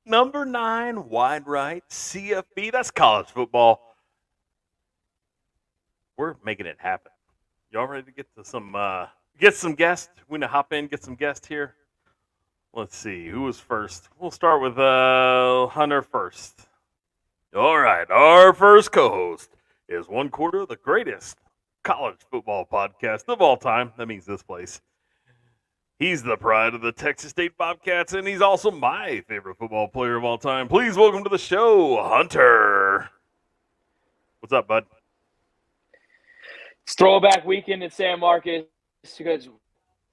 Number 9, wide right, CFB. That's college football. We're making it happen. Y'all ready to get some guests? We gonna hop in, get some guests here. Let's see who was first. We'll start with Hunter first. All right, our first co-host is one quarter of the greatest college football podcast of all time. That means this place. He's the pride of the Texas State Bobcats, and he's also my favorite football player of all time. Please welcome to the show, Hunter. What's up, bud? It's throwback weekend in San Marcos because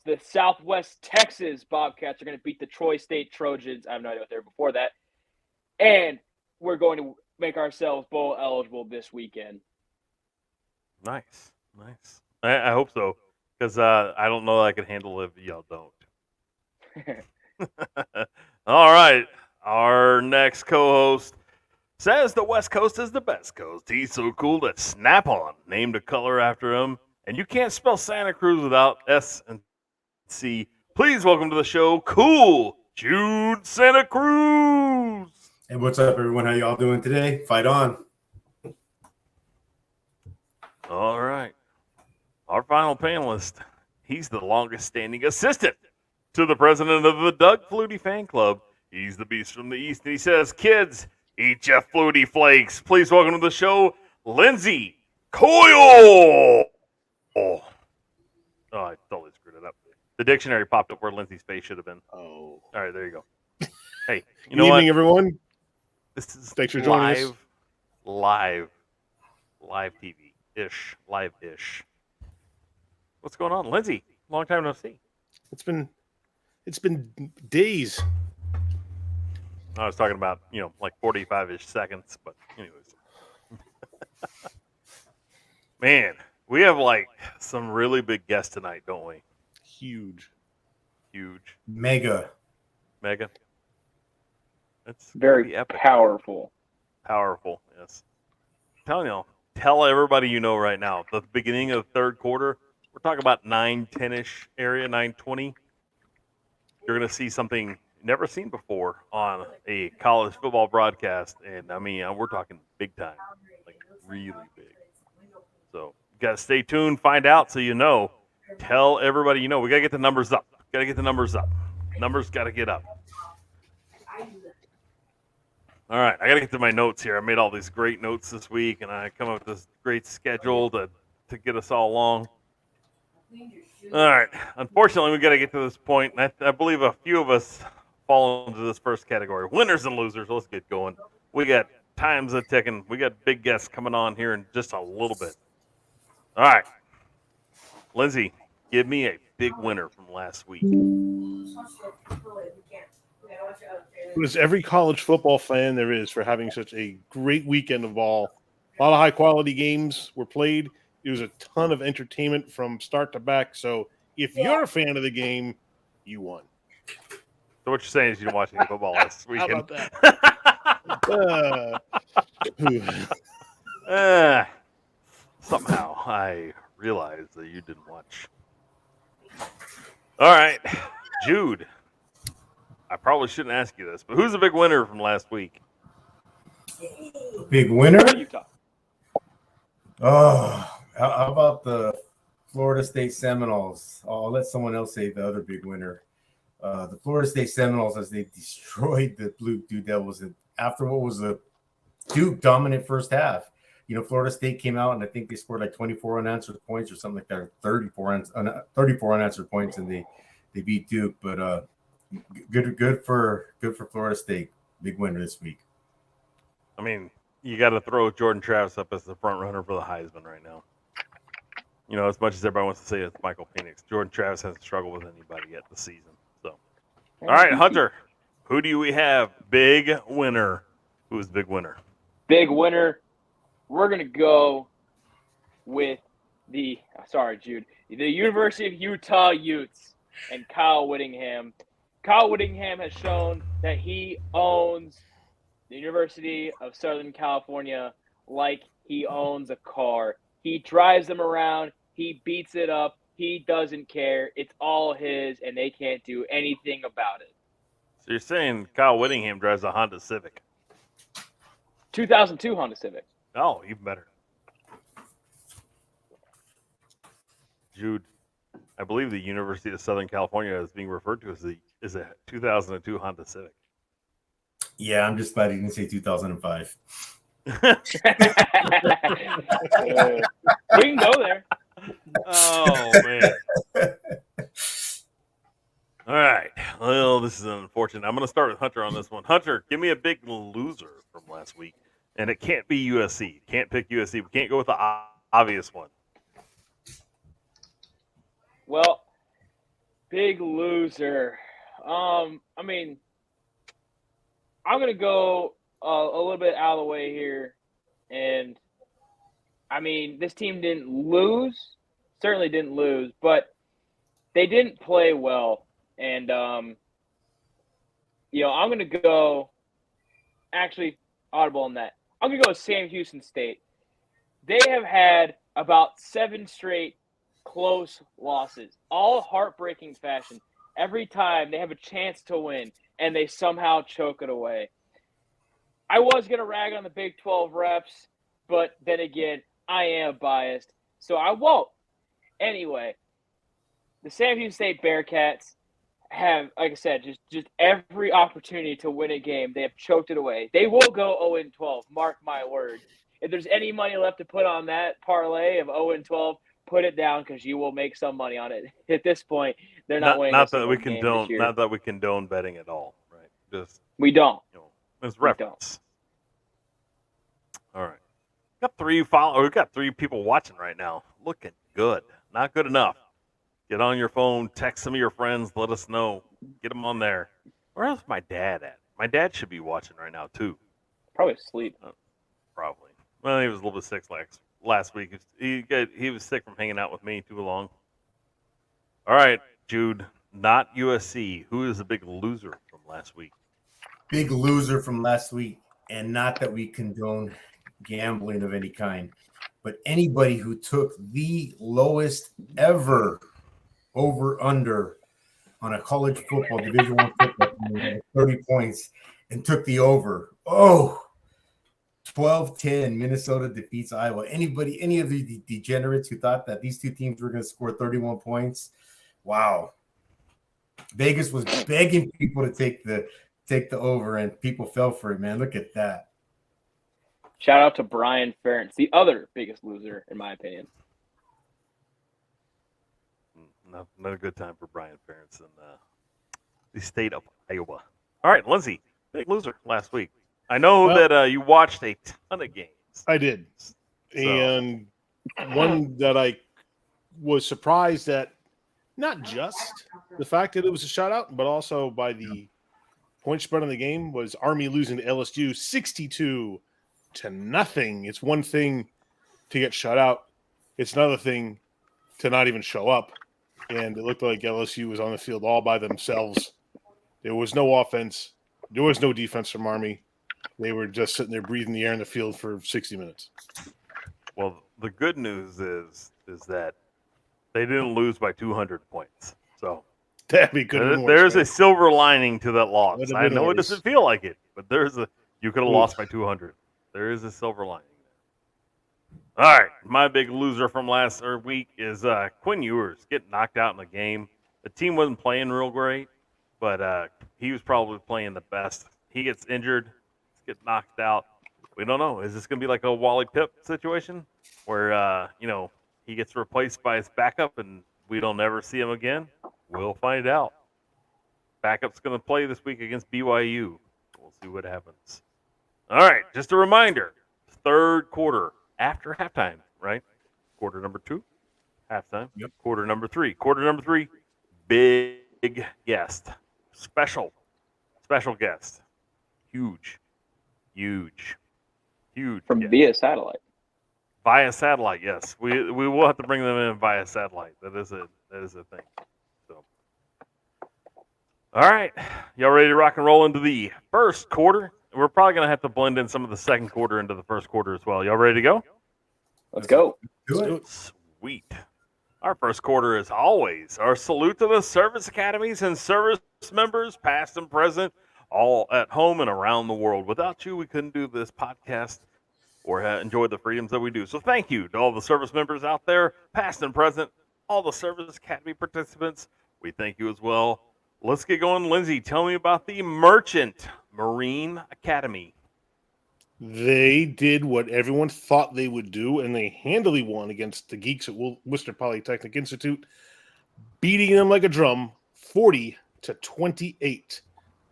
the Southwest Texas Bobcats are going to beat the Troy State Trojans. I have no idea what they were before that. And we're going to make ourselves bowl eligible this weekend. Nice. I hope so, because I don't know that I can handle it if y'all don't. All right, our next co-host says the West Coast is the best coast. He's so cool that Snap-on named a color after him, and you can't spell Santa Cruz without S and C. Please welcome to the show, Cool Jude Santa Cruz. Hey, what's up, everyone? How y'all doing today? Fight on. All right. Our final panelist, he's the longest standing assistant to the president of the Doug Flutie fan club. He's the beast from the East, and he says, kids, eat your Flutie flakes. Please welcome to the show, Lindsay Coyle. Oh, I totally screwed it up. The dictionary popped up where Lindsay's face should have been. Oh. All right, there you go. Hey, you Good know evening, what? everyone. This is Thanks for joining us. live TV-ish, live-ish. What's going on, Lindsay? Long time no see. It's been days. I was talking about, like 45-ish seconds, but anyways. Man, we have like some really big guests tonight, don't we? Huge. Mega. It's Very epic. powerful. Powerful, yes. Tell everybody you know right now. The beginning of third quarter, we're talking about 9:10-ish area, 9:20. You're going to see something never seen before on a college football broadcast, and I mean, we're talking big time, like really big. So you got to stay tuned, find out so you know. Tell everybody you know. We got to get the numbers up. Numbers got to get up. All right, I got to get to my notes here. I made all these great notes this week, and I come up with this great schedule to get us all along. All right. Unfortunately, we got to get to this point, and I believe a few of us fall into this first category. Winners and losers. Let's get going. We got times a ticking. We got big guests coming on here in just a little bit. All right. Lindsay, give me a big winner from last week. As every college football fan there is for having such a great weekend of ball. A lot of high-quality games were played. It was a ton of entertainment from start to back. So if you're a fan of the game, you won. So what you're saying is you didn't watch any football last weekend. How about that? Somehow I realized that you didn't watch. All right, Jude. I probably shouldn't ask you this, but who's the big winner from last week? Big winner? Utah. Oh, how about the Florida State Seminoles? I'll let someone else say the other big winner. The Florida State Seminoles, as they destroyed the Blue Devils after what was a Duke dominant first half. Florida State came out and I think they scored like 24 unanswered points or something like that, or 34 unanswered points, and they beat Duke. But good for Florida State. Big winner this week. I mean, you got to throw Jordan Travis up as the front runner for the Heisman right now. As much as everybody wants to say it's Michael Penix, Jordan Travis hasn't struggled with anybody yet this season. So, all right, Hunter, who do we have? Big winner. Who is big winner? Big winner. We're going to go with the University of Utah Utes and Kyle Whittingham. Kyle Whittingham has shown that he owns the University of Southern California like he owns a car. He drives them around. He beats it up. He doesn't care. It's all his, and they can't do anything about it. So you're saying Kyle Whittingham drives a Honda Civic? 2002 Honda Civic. Oh, even better. Jude, I believe the University of Southern California is being referred to as a 2002 Honda Civic. Yeah, I'm just glad he didn't say 2005. We can go there. Oh man. All right. Well, this is unfortunate. I'm going to start with Hunter on this one. Hunter, give me a big loser from last week, and it can't be USC. Can't pick USC. We can't go with the obvious one. Well, big loser. I mean, I'm gonna go a little bit out of the way here, and I mean, this team didn't lose. Certainly didn't lose, but they didn't play well. And, you know, I'm going to go – actually, audible on that. I'm going to go with Sam Houston State. They have had about 7 straight close losses, all heartbreaking fashion. Every time they have a chance to win, and they somehow choke it away. I was going to rag on the Big 12 refs, but then again, I am biased, so I won't. Anyway, the Sam Houston State Bearcats have, like I said, just every opportunity to win a game. They have choked it away. They will go 0-12, mark my words. If there's any money left to put on that parlay of 0-12, put it down because you will make some money on it. At this point, they're not winning. Not that we condone, not that we condone betting at all, right? Just we don't. You know, it's reference. All right, we've got 3 people watching right now. Looking good, not good enough. Get on your phone, text some of your friends, let us know. Get them on there. Where's my dad at? My dad should be watching right now, too. Probably asleep. Probably. Well, he was a little bit sick last week. He was sick from hanging out with me too long. All right, Jude, not USC. Who is the big loser from last week? Big loser from last week, and not that we condone gambling of any kind, but anybody who took the lowest ever over-under on a college football, Division I football team, 30 points, and took the over. 12-10, Minnesota defeats Iowa. Any of the degenerates who thought that these 2 teams were going to score 31 points, wow. Vegas was begging people to take the over, and people fell for it, man. Look at that. Shout out to Brian Ferentz, the other biggest loser, in my opinion. Not a good time for Brian Ferentz in the state of Iowa. All right, Lindsay, big loser last week. I know that you watched a ton of games. I did. So. And one that I was surprised at, not just the fact that it was a shutout, but also by the point spread on the game, was Army losing to LSU 62-0. It's one thing to get shut out. It's another thing to not even show up. And it looked like LSU was on the field all by themselves. There was no offense. There was no defense from Army. They were just sitting there breathing the air in the field for 60 minutes. Well, the good news is that they didn't lose by 200 points. So that'd be good. There's a silver lining to that loss. I know it doesn't feel like it, but you could have lost by 200. There is a silver lining. All right, my big loser from last week is Quinn Ewers getting knocked out in the game. The team wasn't playing real great, but he was probably playing the best. He gets injured, gets knocked out. We don't know. Is this going to be like a Wally Pipp situation where, he gets replaced by his backup and we don't ever see him again? We'll find out. Backup's going to play this week against BYU. We'll see what happens. All right, just a reminder, 3rd quarter. After halftime, right? Quarter number 2, halftime. Yep. Quarter number 3. Quarter number 3, big guest. Special guest. Huge From guest. via satellite. Via satellite, yes. We will have to bring them in via satellite. That is a thing. So, all right. Y'all ready to rock and roll into the 1st quarter? We're probably going to have to blend in some of the 2nd quarter into the 1st quarter as well. Y'all ready to go? Let's go. Do it. Sweet. Our first quarter, as always, our salute to the service academies and service members, past and present, all at home and around the world. Without you, we couldn't do this podcast or enjoy the freedoms that we do. So thank you to all the service members out there, past and present, all the service academy participants. We thank you as well. Let's get going. Lindsay, tell me about the Merchant Marine Academy. They did what everyone thought they would do, and they handily won against the Geeks at Worcester Polytechnic Institute, beating them like a drum, 40-28.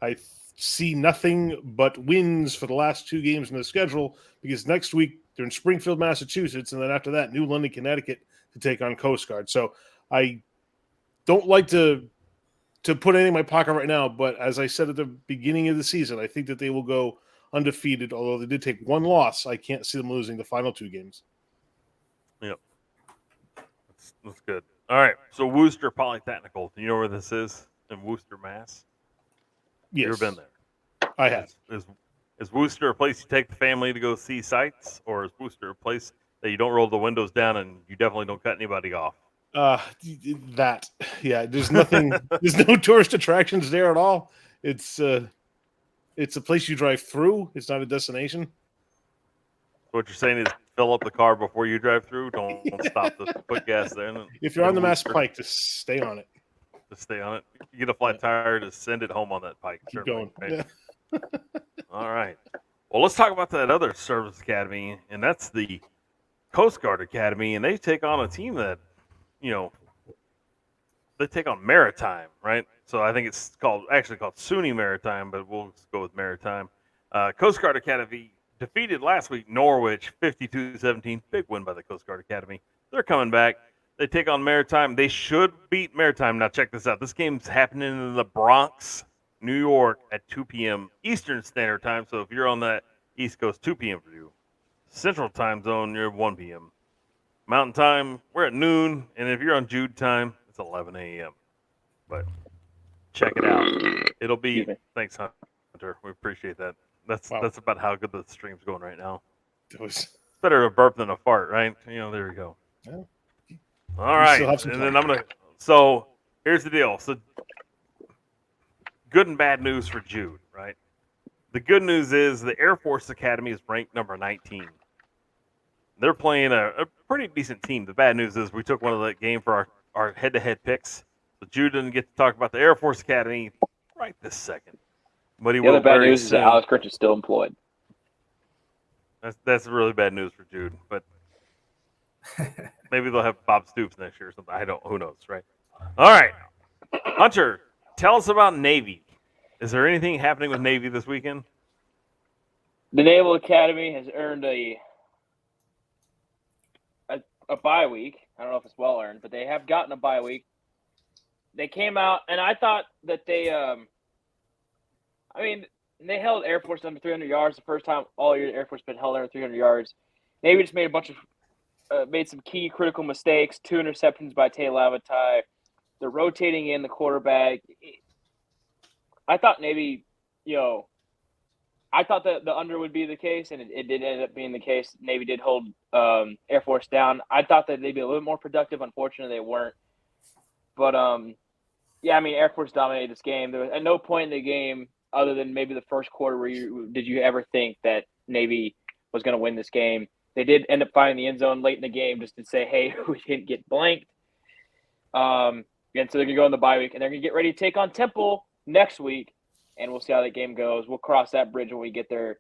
I see nothing but wins for the last two games in the schedule, because next week they're in Springfield, Massachusetts, and then after that, New London, Connecticut to take on Coast Guard. So I don't like to put anything in my pocket right now, but as I said at the beginning of the season, I think that they will go undefeated, although they did take one loss. I can't see them losing the final two games. Yep. That's good. All right. So Worcester Polytechnical. Do you know where this is? In Worcester, Mass? Yes. You ever been there? I have. Is Worcester a place you take the family to go see sights, or is Worcester a place that you don't roll the windows down and you definitely don't cut anybody off? There's nothing. There's no tourist attractions there at all. It's a place you drive through. It's not a destination. What you're saying is fill up the car before you drive through. Don't stop to put gas there. If you're on the Mass Pike, just stay on it. Just stay on it. You get a flat tire to send it home on that pike. Keep certainly, going. right? Yeah. All right. Well, let's talk about that other service academy, and that's the Coast Guard Academy, and they take on a team that, they take on Maritime, right? So I think it's actually called SUNY Maritime, but we'll just go with Maritime. Coast Guard Academy defeated last week Norwich 52-17. Big win by the Coast Guard Academy. They're coming back. They take on Maritime. They should beat Maritime. Now check this out. This game's happening in the Bronx, New York at 2 p.m. Eastern Standard Time. So if you're on that East Coast, 2 p.m. for you. Central Time Zone, you're 1 p.m. Mountain Time, we're at noon. And if you're on Jude Time, it's 11 a.m. But check it out. It'll be – thanks, Hunter. We appreciate that. That's about how good the stream's going right now. It's better a burp than a fart, right? There you go. Yeah. All right. And then so here's the deal. So good and bad news for Jude, right? The good news is the Air Force Academy is ranked number 19. They're playing a pretty decent team. The bad news is we took one of the game for our head-to-head picks. So Jude didn't get to talk about the Air Force Academy right this second. But he the other will bad very news is that soon. Alex Rich is still employed. That's really bad news for Jude. But maybe they'll have Bob Stoops next year or something. Who knows, right? All right. Hunter, tell us about Navy. Is there anything happening with Navy this weekend? The Naval Academy has earned a bye week. I don't know if it's well earned, but they have gotten a bye week. They came out, and I thought that they they held Air Force under 300 yards the first time all year. Air Force been held under 300 yards. Navy just made made some key critical mistakes. 2 interceptions by Tay Lavatai. They're rotating in the quarterback. I thought Navy, I thought that the under would be the case, and it did end up being the case. Navy did hold Air Force down. I thought that they'd be a little more productive. Unfortunately, they weren't. But, Air Force dominated this game. There was at no point in the game, other than maybe the first quarter, did you ever think that Navy was going to win this game. They did end up finding the end zone late in the game just to say, hey, we didn't get blanked. And so they're going to go in the bye week, and they're going to get ready to take on Temple next week, and we'll see how that game goes. We'll cross that bridge when we get there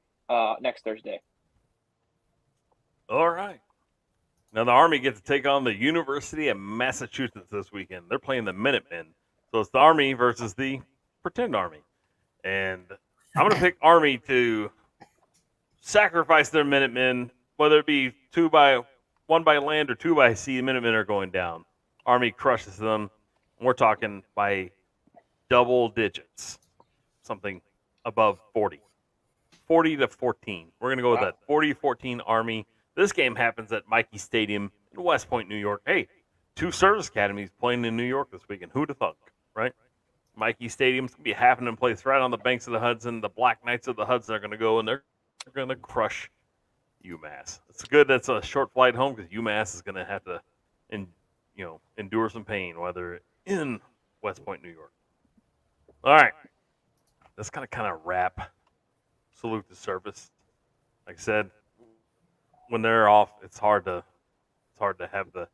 next Thursday. All right. Now the Army gets to take on the University of Massachusetts this weekend. They're playing the Minutemen. So it's the Army versus the pretend Army. And I'm going to pick Army to sacrifice their Minutemen, whether it be 1 by land or 2 by sea. Minutemen are going down. Army crushes them. We're talking by double digits, something above 40. 40-14. We're going to go with that. 40-14 Army. This game happens at Mikey Stadium in West Point, New York. Hey, 2 service academies playing in New York this weekend. Who'd have thunk, right? Mikey Stadium's going to be a happening place right on the banks of the Hudson. The Black Knights of the Hudson are going to go, and they're going to crush UMass. It's good that's a short flight home because UMass is going to have to endure some pain, whether in West Point, New York. All right, that's kind of wrap. Salute the service. Like I said, when they're off, it's hard to have the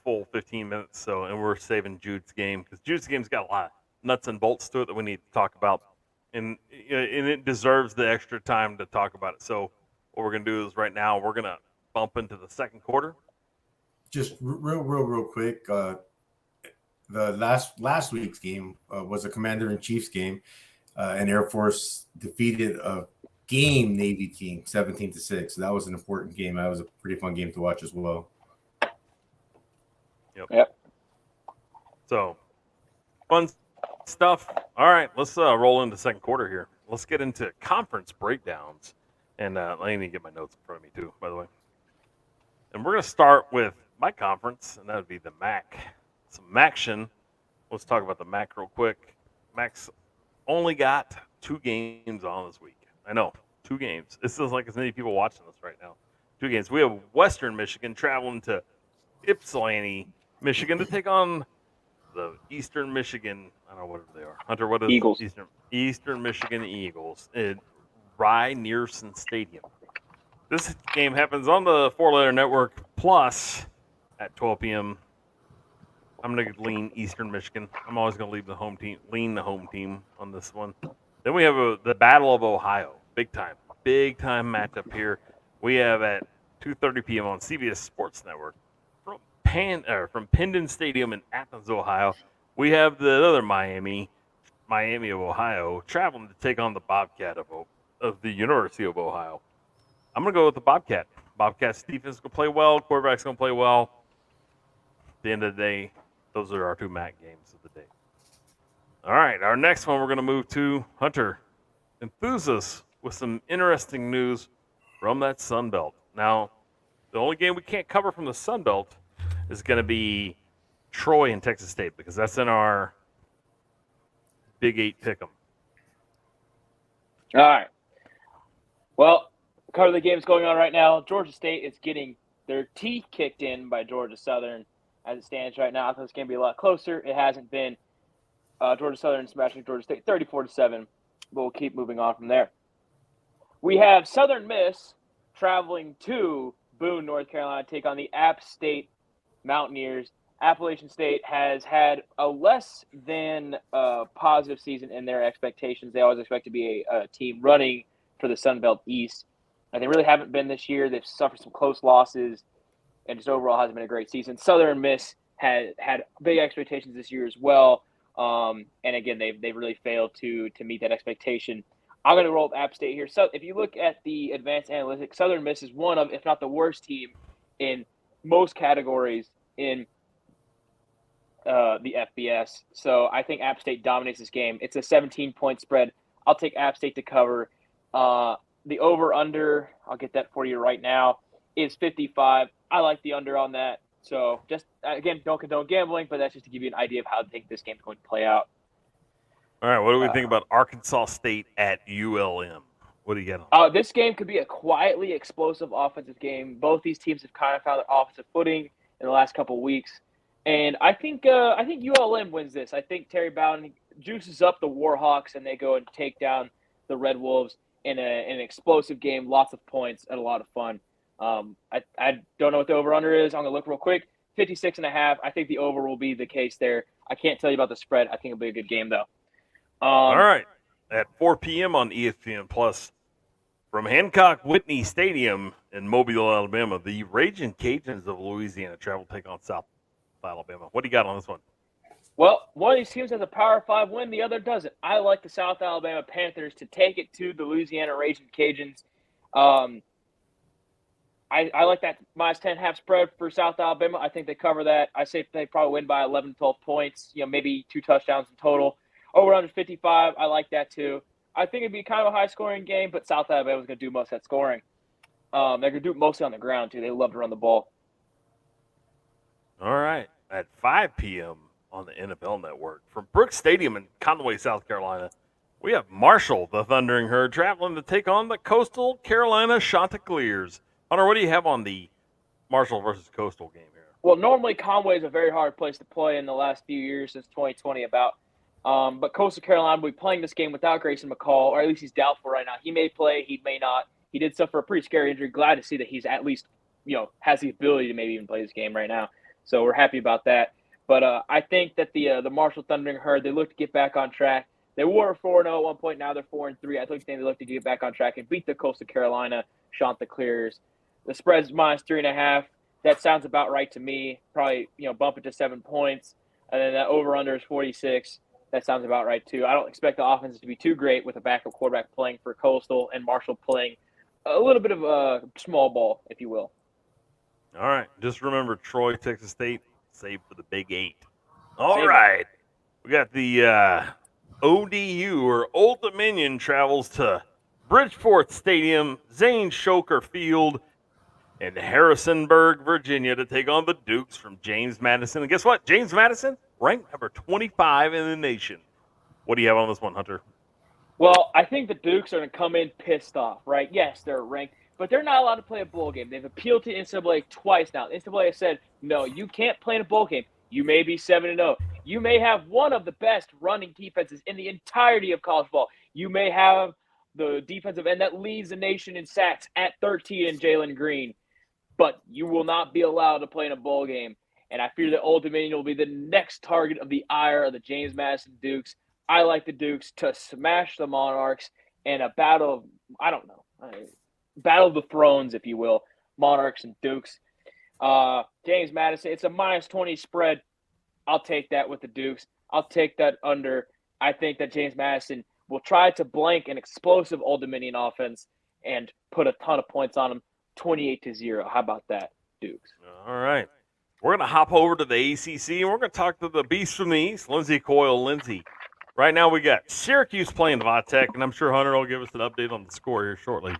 full 15 minutes. So, and we're saving Jude's game because Jude's game's got a lot of nuts and bolts to it that we need to talk about, and it deserves the extra time to talk about it. So, what we're gonna do is right now we're gonna bump into the second quarter. Just real quick. The last week's game was a Commander-in-Chief's game, and Air Force defeated a game Navy team 17-6. So that was an important game. That was a pretty fun game to watch as well. Yep. So, fun stuff. All right, let's roll into second quarter here. Let's get into conference breakdowns. And I need to get my notes in front of me too, by the way. And we're going to start with my conference, and that would be the MAC. Some MACtion. Let's talk about the MAC real quick. MAC's only got 2 games on this week. I know, 2 games. It feels like as many people watching this right now. 2 games. We have Western Michigan traveling to Ypsilanti, Michigan to take on the Eastern Michigan, I don't know what they are. Hunter, what is Eagles? Eastern Michigan Eagles at Rynearson Stadium. This game happens on the 4-letter network plus at 12 p.m. I'm going to lean Eastern Michigan. I'm always going to lean the home team on this one. Then we have the Battle of Ohio. Big time matchup here. We have at 2:30 p.m. on CBS Sports Network from Pendon Stadium in Athens, Ohio. We have the other Miami of Ohio, traveling to take on the Bobcat of the University of Ohio. I'm going to go with the Bobcat. Bobcats defense is going to play well. Quarterback's going to play well. At the end of the day, those are our 2 MAC games of the day. All right, our next one we're going to move to Hunter. Enthuse us with some interesting news from that Sun Belt. Now, the only game we can't cover from the Sun Belt is going to be Troy and Texas State because that's in our Big 8 pick'em. All right. Well, cover the games going on right now. Georgia State is getting their teeth kicked in by Georgia Southern as it stands right now. I thought it's going to be a lot closer. It hasn't been. Georgia Southern smashing Georgia State 34-7, but we'll keep moving on from there. We have Southern Miss traveling to Boone, North Carolina, to take on the App State Mountaineers. Appalachian State has had a less than positive season in their expectations. They always expect to be a team running for the Sun Belt East. And they really haven't been this year. They've suffered some close losses, and just overall hasn't been a great season. Southern Miss had big expectations this year as well. And again, they've really failed to meet that expectation. I'm going to roll with App State here. So if you look at the advanced analytics, Southern Miss is one of, if not the worst team in most categories in the FBS. So I think App State dominates this game. It's a 17-point spread. I'll take App State to cover. The over-under, I'll get that for you right now, is 55. I like the under on that. So just, again, don't condone gambling, but that's just to give you an idea of how I think this game's going to play out. All right, what do we think about Arkansas State at ULM? What do you get on? This game could be a quietly explosive offensive game. Both these teams have kind of found their offensive footing in the last couple of weeks. And I think ULM wins this. I think Terry Bowden juices up the Warhawks, and they go and take down the Red Wolves in an explosive game, lots of points, and a lot of fun. I don't know what the over-under is. I'm going to look real quick. 56.5. I think the over will be the case there. I can't tell you about the spread. I think it'll be a good game, though. All right. At 4 p.m. on ESPN Plus, from Hancock Whitney Stadium in Mobile, Alabama, the Raging Cajuns of Louisiana travel to take on South Alabama. What do you got on this one? Well, one of these teams has a Power 5 win, the other doesn't. I like the South Alabama Panthers to take it to the Louisiana Raging Cajuns. I like that minus 10.5 spread for South Alabama. I think they cover that. I say they probably win by 11, 12 points, maybe 2 touchdowns in total. Over under 55, I like that too. I think it'd be kind of a high-scoring game, but South Alabama's going to do most of that scoring. They're going to do it mostly on the ground, too. They love to run the ball. All right. At 5 p.m. on the NFL Network, from Brooks Stadium in Conway, South Carolina, we have Marshall, the Thundering Herd, traveling to take on the Coastal Carolina Chanticleers. Hunter, what do you have on the Marshall versus Coastal game here? Well, normally Conway is a very hard place to play in the last few years since 2020 about. But Coastal Carolina will be playing this game without Grayson McCall, or at least he's doubtful right now. He may play, he may not. He did suffer a pretty scary injury. Glad to see that he's at least, has the ability to maybe even play this game right now. So we're happy about that. But I think that the Marshall Thundering Herd, they look to get back on track. They were 4-0 at one point. Now they're 4-3. I think they look to get back on track and beat the Coastal Carolina Chanticleers. The spread's -3.5. That sounds about right to me. Probably, bump it to 7 points. And then that over-under is 46. That sounds about right, too. I don't expect the offense to be too great with a backup quarterback playing for Coastal and Marshall playing a little bit of a small ball, if you will. All right. Just remember, Troy, Texas State, save for the Big 8. All Save it. right. We got the ODU, or Old Dominion, travels to Bridgeport Stadium, Zane Shoker Field, in Harrisonburg, Virginia, to take on the Dukes from James Madison. And guess what? James Madison, ranked number 25 in the nation. What do you have on this one, Hunter? Well, I think the Dukes are going to come in pissed off, right? Yes, they're ranked, but they're not allowed to play a bowl game. They've appealed to NCAA twice now. NCAA has said, no, you can't play in a bowl game. You may be 7-0. You may have one of the best running defenses in the entirety of college football. You may have the defensive end that leads the nation in sacks at 13 in Jalen Green, but you will not be allowed to play in a bowl game. And I fear that Old Dominion will be the next target of the ire of the James Madison Dukes. I like the Dukes to smash the Monarchs in a battle of, battle of the thrones, if you will, Monarchs and Dukes. James Madison, it's a -20 spread. I'll take that with the Dukes. I'll take that under. I think that James Madison will try to blank an explosive Old Dominion offense and put a ton of points on them, 28-0. How about that, Dukes? All right. We're going to hop over to the ACC, and we're going to talk to the beast from the East, Lindsey Coyle. Lindsey, right now we got Syracuse playing Vatech, and I'm sure Hunter will give us an update on the score here shortly.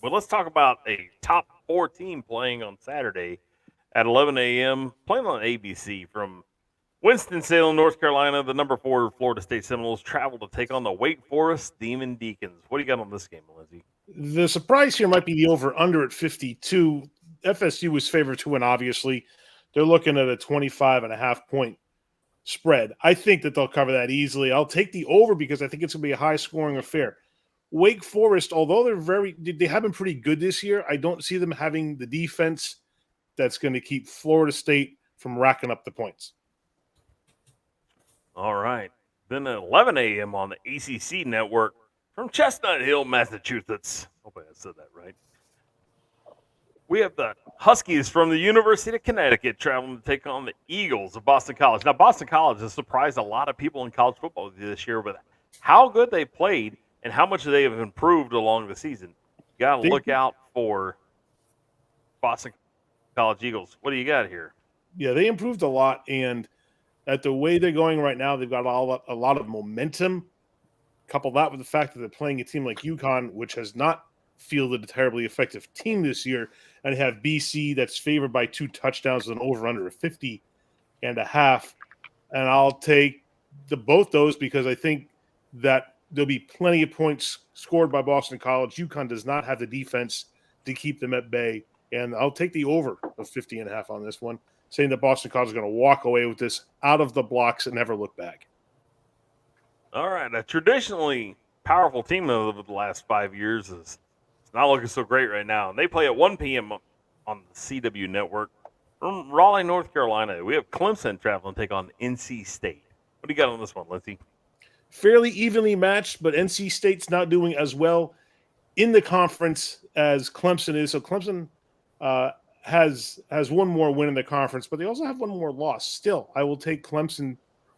But let's talk about a top 4 team playing on Saturday at 11 a.m., playing on ABC from Winston-Salem, North Carolina. The number 4 Florida State Seminoles travel to take on the Wake Forest Demon Deacons. What do you got on this game, Lindsey? The surprise here might be the over-under at 52. FSU was favored to win, obviously. They're looking at a 25.5-point spread. I think that they'll cover that easily. I'll take the over because I think it's going to be a high-scoring affair. Wake Forest, although they have been pretty good this year, I don't see them having the defense that's going to keep Florida State from racking up the points. All right. Then at 11 a.m. on the ACC network from Chestnut Hill, Massachusetts. Hope I said that right. We have the Huskies from the University of Connecticut traveling to take on the Eagles of Boston College. Now, Boston College has surprised a lot of people in college football this year with how good they played and how much they have improved along the season. You got to look out for Boston College Eagles. What do you got here? Yeah, they improved a lot, and at the way they're going right now, they've got a lot of momentum. Couple that with the fact that they're playing a team like UConn, which has not fielded a terribly effective team this year, and have BC that's favored by 2 touchdowns with an over-under of 50.5. And I'll take both those because I think that there'll be plenty of points scored by Boston College. UConn does not have the defense to keep them at bay, and I'll take the over of 50.5 on this one, saying that Boston College is going to walk away with this out of the blocks and never look back. All right. A traditionally powerful team over the last 5 years is not looking so great right now. And they play at 1 p.m. on the CW network. From Raleigh, North Carolina, we have Clemson traveling to take on NC State. What do you got on this one, Lindsey? Fairly evenly matched, but NC State's not doing as well in the conference as Clemson is. So Clemson has one more win in the conference, but they also have one more loss. Still, I will take Clemson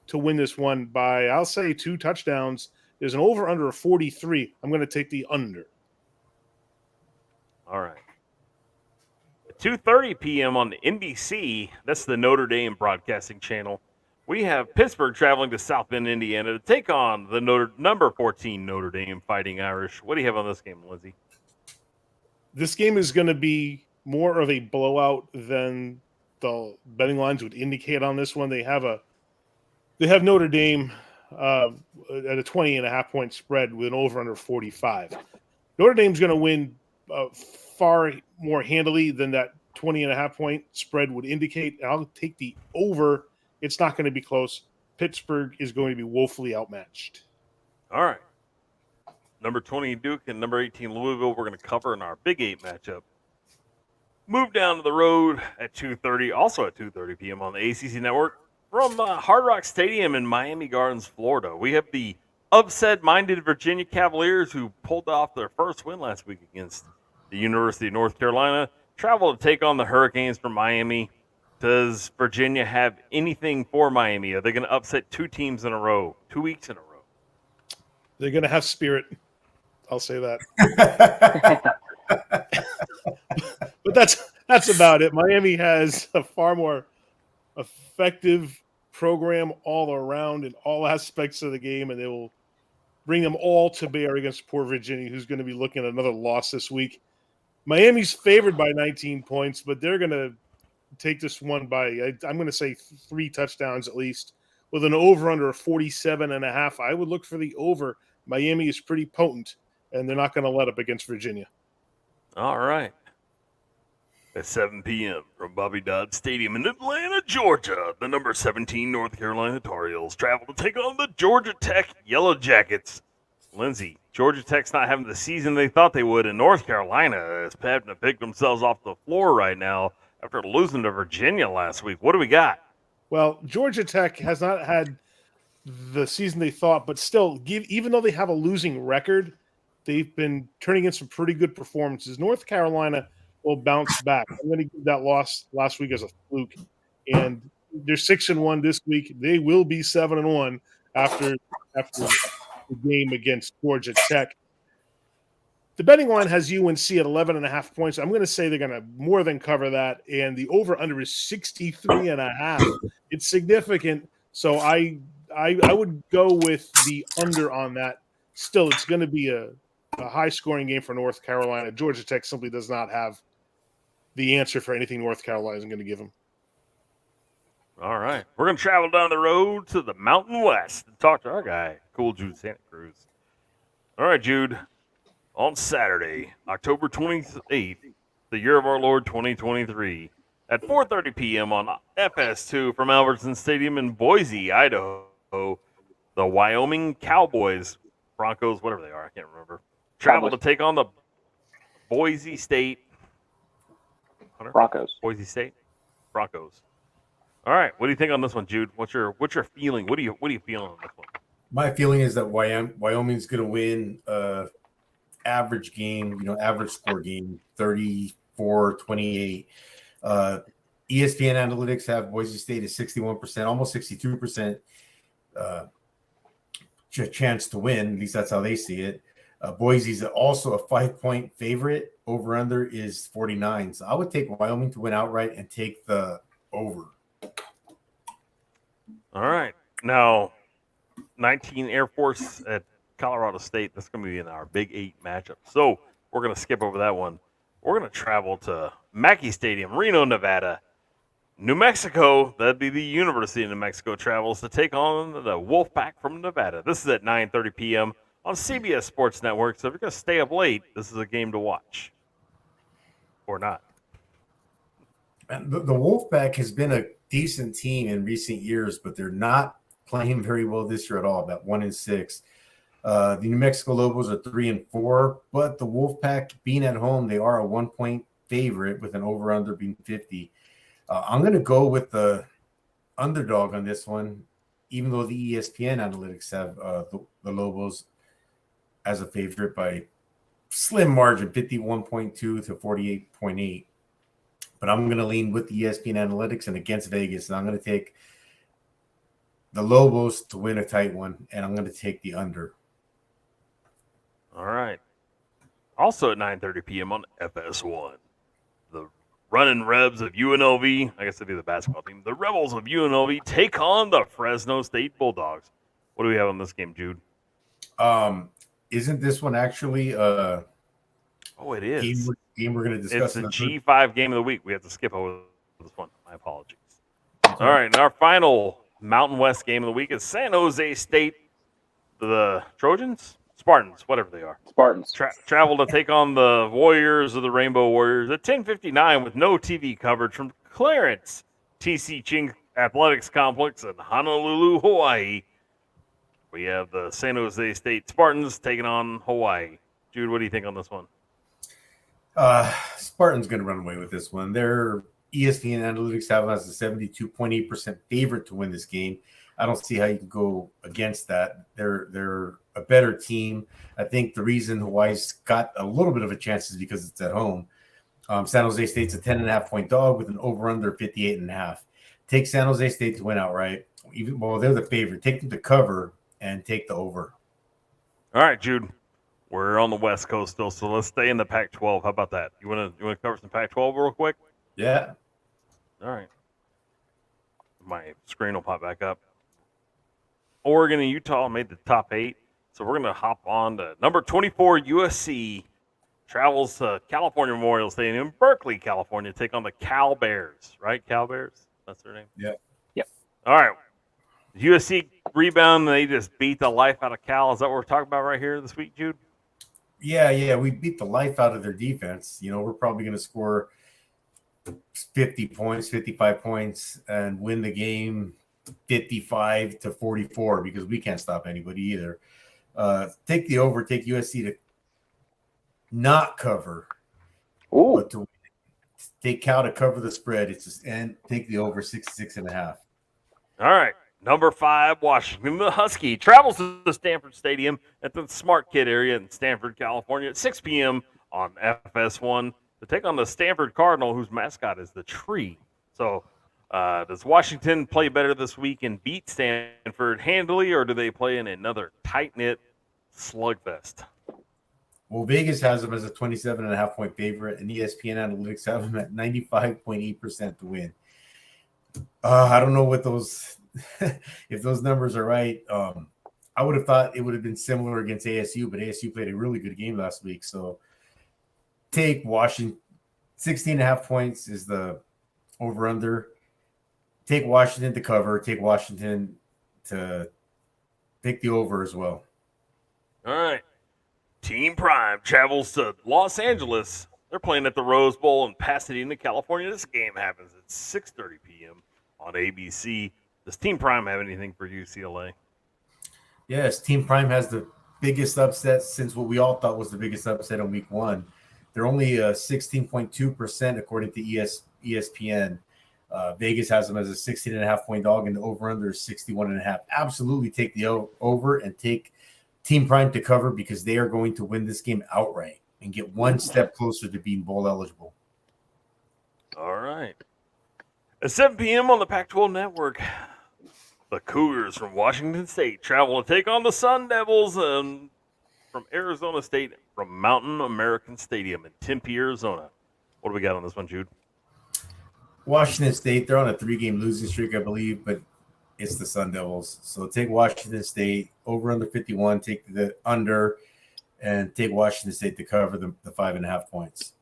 to win this one by, I'll say, 2 touchdowns. There's an over-under of 43. I'm going to take the under. All right. At 2:30 p.m. on the NBC, that's the Notre Dame broadcasting channel, we have Pittsburgh traveling to South Bend, Indiana to take on the number 14 Notre Dame Fighting Irish. What do you have on this game, Lindsey? This game is going to be more of a blowout than the betting lines would indicate on this one. They have Notre Dame at a 20.5-point spread with an over-under 45. Notre Dame's going to win far more handily than that 20.5 point spread would indicate. I'll take the over. It's not going to be close. Pittsburgh is going to be woefully outmatched. All right. Number 20 Duke and number 18 Louisville, we're going to cover in our Big 8 matchup. Move down to the road at 2:30, also at 2:30 p.m. on the ACC Network from Hard Rock Stadium in Miami Gardens, Florida. We have the upset-minded Virginia Cavaliers who pulled off their first win last week against the University of North Carolina, travel to take on the Hurricanes from Miami. Does Virginia have anything for Miami? Are they going to upset 2 teams in a row, 2 weeks in a row? They're going to have spirit. I'll say that. But that's about it. Miami has a far more effective program all around in all aspects of the game, and they will bring them all to bear against poor Virginia, who's going to be looking at another loss this week. Miami's favored by 19 points, but they're going to take this one by, I'm going to say 3 touchdowns at least, with an over-under of 47.5. I would look for the over. Miami is pretty potent, and they're not going to let up against Virginia. All right. At 7 p.m. from Bobby Dodd Stadium in Atlanta, Georgia, the number 17 North Carolina Tar Heels travel to take on the Georgia Tech Yellow Jackets. Lindsay, Georgia Tech's not having the season they thought they would, and North Carolina is having to pick themselves off the floor right now after losing to Virginia last week. What do we got? Well, Georgia Tech has not had the season they thought, but still, even though they have a losing record, they've been turning in some pretty good performances. North Carolina will bounce back. I'm going to give that loss last week as a fluke, and they're 6-1 this week. They will be 7-1 after the game against Georgia Tech. The betting line has UNC at 11.5 points. I'm going to say they're going to more than cover that, and the over/under is 63.5. It's significant, so I would go with the under on that. Still, it's going to be a high-scoring game for North Carolina. Georgia Tech simply does not have the answer for anything North Carolina is going to give them. All right. We're going to travel down the road to the Mountain West and talk to our guy, Cool Jude Santa Cruz. All right, Jude. On Saturday, October 28th, the year of our Lord 2023, at 4:30 p.m. on FS2 from Albertson Stadium in Boise, Idaho, the Wyoming Cowboys, Broncos, whatever they are, I can't remember, travel to take on the Boise State Hunter? Broncos. Boise State Broncos. All right, what do you think on this one, Jude? What's your feeling? What are you feeling on this one? My feeling is that Wyoming's going to win average game, average score game, 34-28. ESPN analytics have Boise State at 61%, almost 62% chance to win. At least that's how they see it. Boise's also a 5-point favorite. Over under is 49. So I would take Wyoming to win outright and take the over. All right. Now, 19 Air Force at Colorado State. That's going to be in our Big 8 matchup. So we're going to skip over that one. We're going to travel to Mackey Stadium, Reno, Nevada. New Mexico, that'd be the University of New Mexico, travels to take on the Wolfpack from Nevada. This is at 9:30 p.m. on CBS Sports Network. So if you're going to stay up late, this is a game to watch. Or not. And the Wolfpack has been a decent team in recent years, but they're not playing very well this year at all, about 1-6. The New Mexico Lobos are 3-4, but the Wolfpack, being at home, they are a 1-point favorite with an over-under being 50. I'm going to go with the underdog on this one, even though the ESPN analytics have the Lobos as a favorite by slim margin, 51.2 to 48.8. But I'm going to lean with the ESPN analytics and against Vegas, and I'm going to take the Lobos to win a tight one, and I'm going to take the under. All right. Also at 9:30 p.m. on FS1, the Running Rebs of UNLV, I guess it'd be the basketball team, the Rebels of UNLV take on the Fresno State Bulldogs. What do we have on this game, Jude? Isn't this one actually Oh, it is. game we're going to discuss? It's the G5 game of the week. We have to skip over this one. My apologies. All right, and our final Mountain West game of the week is San Jose State, the Trojans, Spartans, whatever they are. Spartans. Travel to take on the Warriors of the Rainbow Warriors at 10:59 with no TV coverage from Clarence TC Ching Athletics Complex in Honolulu, Hawaii. We have the San Jose State Spartans taking on Hawaii. Jude, what do you think on this one? Spartans going to run away with this one. Their ESPN Analytics have us as a 72.8% favorite to win this game. I don't see how you can go against that. They're a better team. I think the reason Hawaii's got a little bit of a chance is because it's at home. San Jose State's a 10.5-point dog with an over-under 58.5. Take San Jose State to win outright. They're the favorite. Take them to cover and take the over. All right, Jude. We're on the West Coast still, so let's stay in the Pac-12. How about that? You want to cover some Pac-12 real quick? Yeah. All right. My screen will pop back up. Oregon and Utah made the top 8, so we're going to hop on to number 24 USC. Travels to California Memorial Stadium, Berkeley, California, to take on the Cal Bears. Right, Cal Bears? That's their name? Yeah. Yep. All right. USC rebound, they just beat the life out of Cal. Is that what we're talking about right here this week, Jude? Yeah. We beat the life out of their defense. We're probably going to score 50 points, 55 points, and win the game 55-44 because we can't stop anybody either. Take the over, take USC to not cover, but to take Cal to cover the spread. And take the over 66.5. All right. Number 5, Washington. The Husky travels to the Stanford Stadium at the Smart Kid area in Stanford, California at 6 p.m. on FS1 to take on the Stanford Cardinal, whose mascot is the tree. So does Washington play better this week and beat Stanford handily, or do they play in another tight-knit slugfest? Well, Vegas has them as a 27.5-point favorite, and ESPN Analytics have them at 95.8% to win. I don't know what those if those numbers are right. I would have thought it would have been similar against ASU, but ASU played a really good game last week. So take Washington. 16.5 points is the over-under. Take Washington to cover. Take Washington to take the over as well. All right. Team Prime travels to Los Angeles. They're playing at the Rose Bowl in Pasadena, California. This game happens at 6:30 p.m. on ABC. Does Team Prime have anything for UCLA? Yes, Team Prime has the biggest upset since what we all thought was the biggest upset on week 1. They're only 16.2% according to ESPN. Vegas has them as a 16.5-point dog, and the over-under is 61.5. Absolutely take the over and take Team Prime to cover because they are going to win this game outright and get one step closer to being bowl eligible. All right. At 7 p.m. on the Pac-12 Network, the Cougars from Washington State travel to take on the Sun Devils from Arizona State from Mountain American Stadium in Tempe, Arizona. What do we got on this one, Jude? Washington State, they're on a 3-game losing streak, I believe, but it's the Sun Devils. So take Washington State over under 51, take the under, and take Washington State to cover the 5.5 points.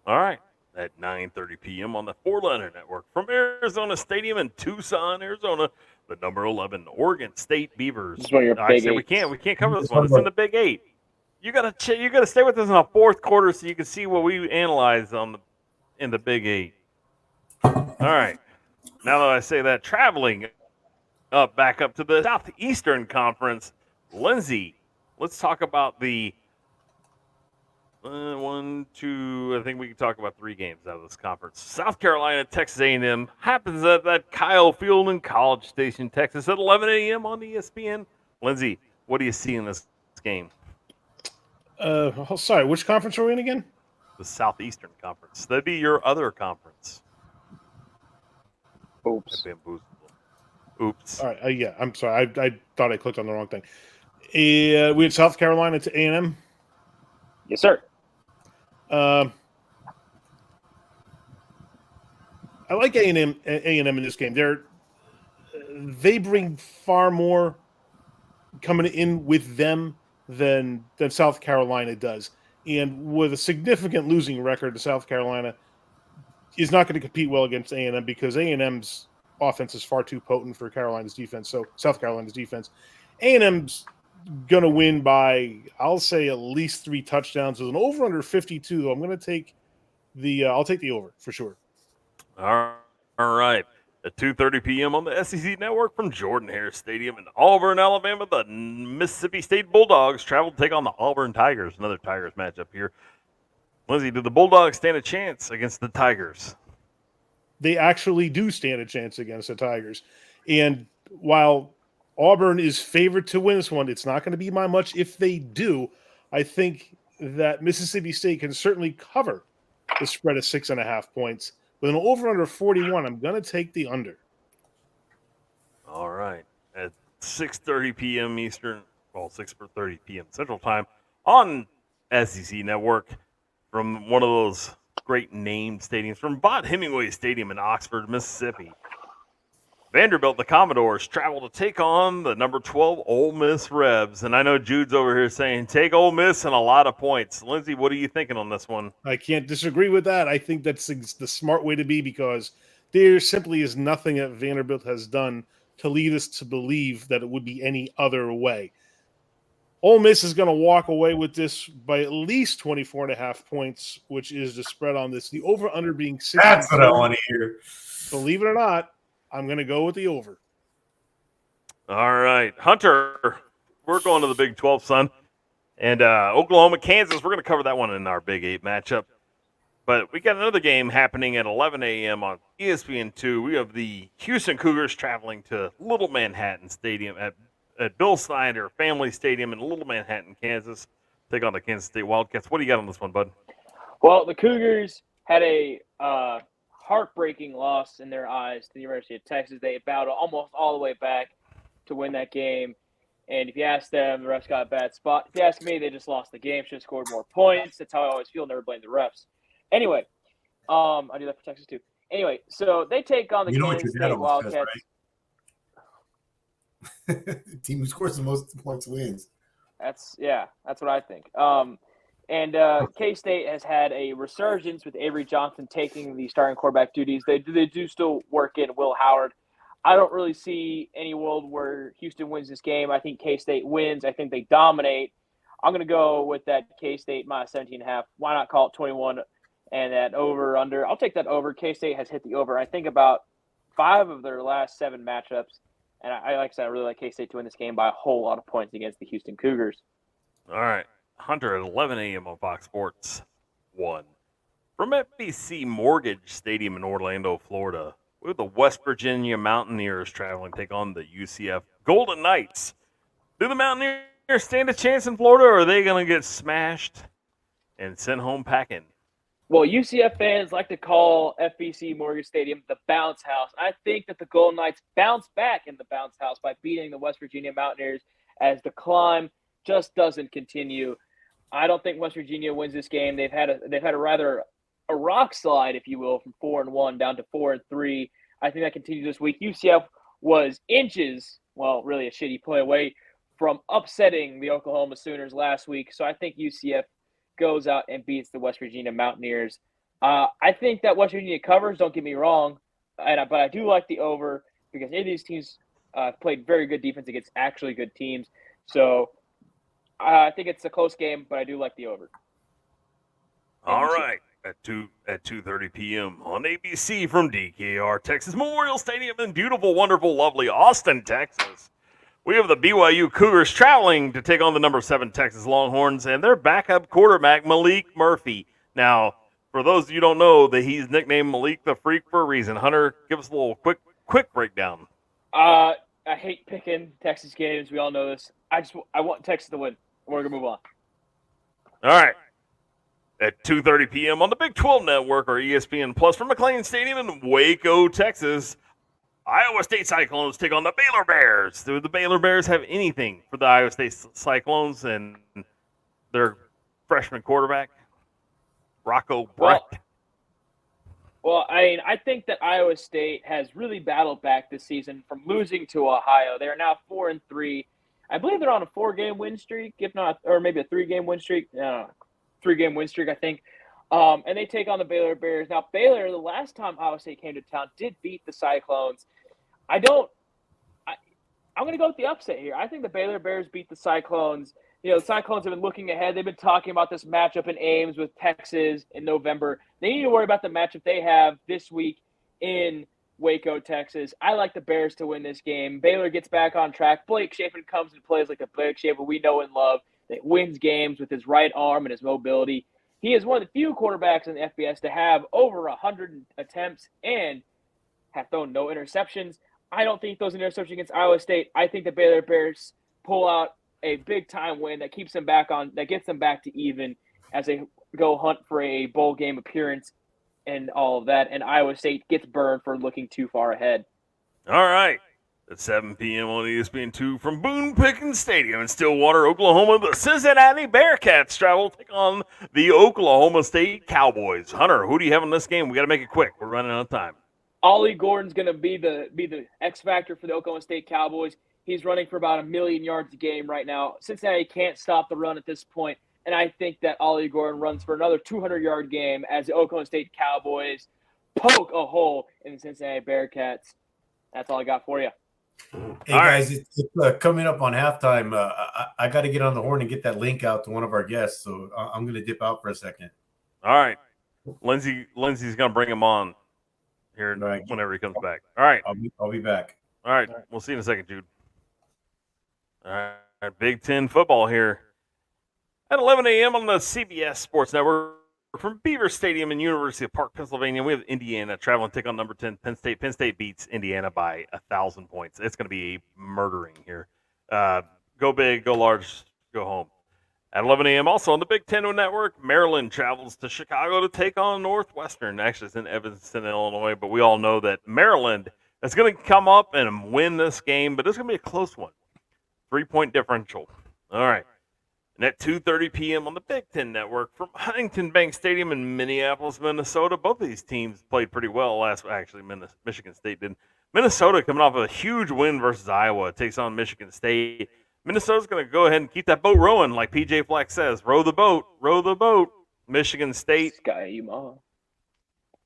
All right. At 9:30 p.m. on the 4-Letter Network from Arizona Stadium in Tucson, Arizona, the number 11 Oregon State Beavers. This is one of your big we eights. can't cover this one. It's in the Big 8. You gotta stay with us in the fourth quarter so you can see what we analyzed in the Big 8. All right. Now that I say that, traveling back up to the Southeastern Conference, Lindsay, let's talk about the 1, 2. I think we can talk about 3 games out of this conference. South Carolina, Texas A&M happens at that Kyle Field in College Station, Texas, at 11 a.m. on ESPN. Lindsay, what do you see in this game? Sorry, which conference are we in again? The Southeastern Conference. That'd be your other conference. Oops. Oops. All right. Yeah, I'm sorry. I thought I clicked on the wrong thing. We had South Carolina to A&M. Yes, sir. I like A&M in this game. They bring far more coming in with them than South Carolina does. And with a significant losing record, South Carolina is not going to compete well against A&M because A&M's offense is far too potent for Carolina's defense. So South Carolina's defense, A&M's going to win by, I'll say, at least 3 touchdowns. With an over under 52, though, I'm going to take I'll take the over for sure. All right. At 2:30 p.m. on the SEC Network from Jordan-Hare Stadium in Auburn, Alabama, the Mississippi State Bulldogs travel to take on the Auburn Tigers. Another Tigers matchup here. Lindsay, do the Bulldogs stand a chance against the Tigers? They actually do stand a chance against the Tigers. And while Auburn is favored to win this one, it's not going to be by much if they do. I think that Mississippi State can certainly cover the spread of 6.5 points. With an over-under 41, I'm going to take the under. All right. At 6:30 p.m. Eastern, 6:30 p.m. Central Time on SEC Network from one of those great named stadiums, from Vaught Hemingway Stadium in Oxford, Mississippi. Vanderbilt, the Commodores, travel to take on the number 12 Ole Miss Rebs. And I know Jude's over here saying, take Ole Miss and a lot of points. Lindsay, what are you thinking on this one? I can't disagree with that. I think that's the smart way to be, because there simply is nothing that Vanderbilt has done to lead us to believe that it would be any other way. Ole Miss is going to walk away with this by at least 24.5 points, which is the spread on this. The over-under being 6. That's what I want to hear. Believe it or not, I'm going to go with the over. All right. Hunter, we're going to the Big 12, son. And Oklahoma, Kansas, we're going to cover that one in our Big 8 matchup. But we got another game happening at 11 a.m. on ESPN2. We have the Houston Cougars traveling to Little Manhattan Stadium at Bill Snyder Family Stadium in Little Manhattan, Kansas. Take on the Kansas State Wildcats. What do you got on this one, bud? Well, the Cougars had a heartbreaking loss in their eyes to the University of Texas. They battled almost all the way back to win that game. And if you ask them, the refs got a bad spot. If you ask me, they just lost the game, should have scored more points. That's how I always feel. Never blame the refs. Anyway, I do that for Texas too. Anyway, so they take on the Kansas State Wildcats. Right? The team who scores the most points wins. That's what I think. And K-State has had a resurgence with Avery Johnson taking the starting quarterback duties. They do still work in Will Howard. I don't really see any world where Houston wins this game. I think K-State wins. I think they dominate. I'm going to go with that K-State minus 17.5. Why not call it 21 and that over under? I'll take that over. K-State has hit the over, I think, about 5 of their last 7 matchups. And like I said, I really like K-State to win this game by a whole lot of points against the Houston Cougars. All right. Hunter at 11 a.m. on Fox Sports 1. From FBC Mortgage Stadium in Orlando, Florida, we have the West Virginia Mountaineers traveling to take on the UCF Golden Knights. Do the Mountaineers stand a chance in Florida, or are they going to get smashed and sent home packing? Well, UCF fans like to call FBC Mortgage Stadium the bounce house. I think that the Golden Knights bounce back in the bounce house by beating the West Virginia Mountaineers as the climb just doesn't continue. I don't think West Virginia wins this game. They've had a rather a rock slide, if you will, from 4-1 down to 4-3. I think that continues this week. UCF was inches, well, really a shitty play away from upsetting the Oklahoma Sooners last week. So I think UCF goes out and beats the West Virginia Mountaineers. I think that West Virginia covers, don't get me wrong, but I do like the over because any of these teams played very good defense against actually good teams. So I think it's a close game, but I do like the over. All right. At 2:30 p.m. on ABC from DKR Texas Memorial Stadium in beautiful, wonderful, lovely Austin, Texas. We have the BYU Cougars traveling to take on the number 7 Texas Longhorns and their backup quarterback, Malik Murphy. Now, for those of you who don't know, that he's nicknamed Malik the Freak for a reason. Hunter, give us a little quick breakdown. I hate picking Texas games. We all know this. I want Texas to win. We're going to move on. All right. At 2:30 p.m. on the Big 12 Network or ESPN Plus from McLean Stadium in Waco, Texas, Iowa State Cyclones take on the Baylor Bears. Do the Baylor Bears have anything for the Iowa State Cyclones and their freshman quarterback, Rocco Brett? Well, I think that Iowa State has really battled back this season from losing to Ohio. They are now 4-3. I believe they're on a 4-game win streak, if not, or maybe a 3-game win streak. 3-game win streak, I think. And they take on the Baylor Bears. Now, Baylor, the last time Iowa State came to town, did beat the Cyclones. I'm going to go with the upset here. I think the Baylor Bears beat the Cyclones. You know, the Cyclones have been looking ahead. They've been talking about this matchup in Ames with Texas in November. They need to worry about the matchup they have this week in Waco, Texas. I like the Bears to win this game. Baylor gets back on track. Blake Shapen comes and plays like the Blake Shapen we know and love, that wins games with his right arm and his mobility. He is one of the few quarterbacks in the FBS to have over 100 attempts and have thrown no interceptions. I don't think those interceptions against Iowa State. I think the Baylor Bears pull out a big time win that keeps them back on, that gets them back to even as they go hunt for a bowl game appearance and all of that. And Iowa State gets burned for looking too far ahead. All right. At 7 p.m. on ESPN2 from Boone Pickens Stadium in Stillwater, Oklahoma, the Cincinnati Bearcats travel to take on the Oklahoma State Cowboys. Hunter, who do you have in this game? We got to make it quick. We're running out of time. Ollie Gordon's going to be the X factor for the Oklahoma State Cowboys. He's running for about 1 million yards a game right now. Cincinnati can't stop the run at this point, and I think that Ollie Gordon runs for another 200-yard game as the Oklahoma State Cowboys poke a hole in the Cincinnati Bearcats. That's all I got for you. Hey, All guys, it's coming up on halftime. I got to get on the horn and get that link out to one of our guests, so I'm going to dip out for a second. All right. Lindsay's going to bring him on here Right. whenever he comes back. All right. I'll be back. All right. We'll see you in a second, Jude. All right. Big Ten football here at 11 a.m. on the CBS Sports Network. From Beaver Stadium in University of Park, Pennsylvania, we have Indiana traveling to take on number 10 Penn State. Penn State beats Indiana by 1,000 points. It's going to be a murdering here. Go big, go large, go home. At 11 a.m. also on the Big Ten Network, Maryland travels to Chicago to take on Northwestern. Actually, it's in Evanston, Illinois, but we all know that Maryland is going to come up and win this game, but it's going to be a close one. 3-point differential. All right. And at 2:30 p.m. on the Big Ten Network from Huntington Bank Stadium in Minneapolis, Minnesota. Both of these teams played pretty well actually, Michigan State did. Minnesota coming off a huge win versus Iowa. Takes on Michigan State. Minnesota's going to go ahead and keep that boat rowing, like PJ Fleck says. Row the boat, row the boat. Michigan State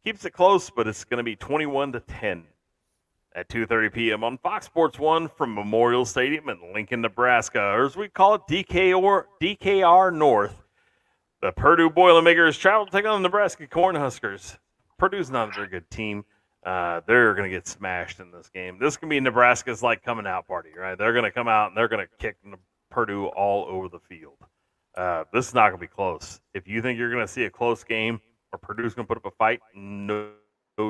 keeps it close, but it's going to be 21-10. At 2:30 p.m. on Fox Sports 1 from Memorial Stadium in Lincoln, Nebraska, or as we call it, DKR North. The Purdue Boilermakers travel to take on the Nebraska Cornhuskers. Purdue's not a very good team. They're going to get smashed in this game. This can be Nebraska's like coming out party, right? They're going to come out and they're going to kick Purdue all over the field. This is not going to be close. If you think you're going to see a close game or Purdue's going to put up a fight, no,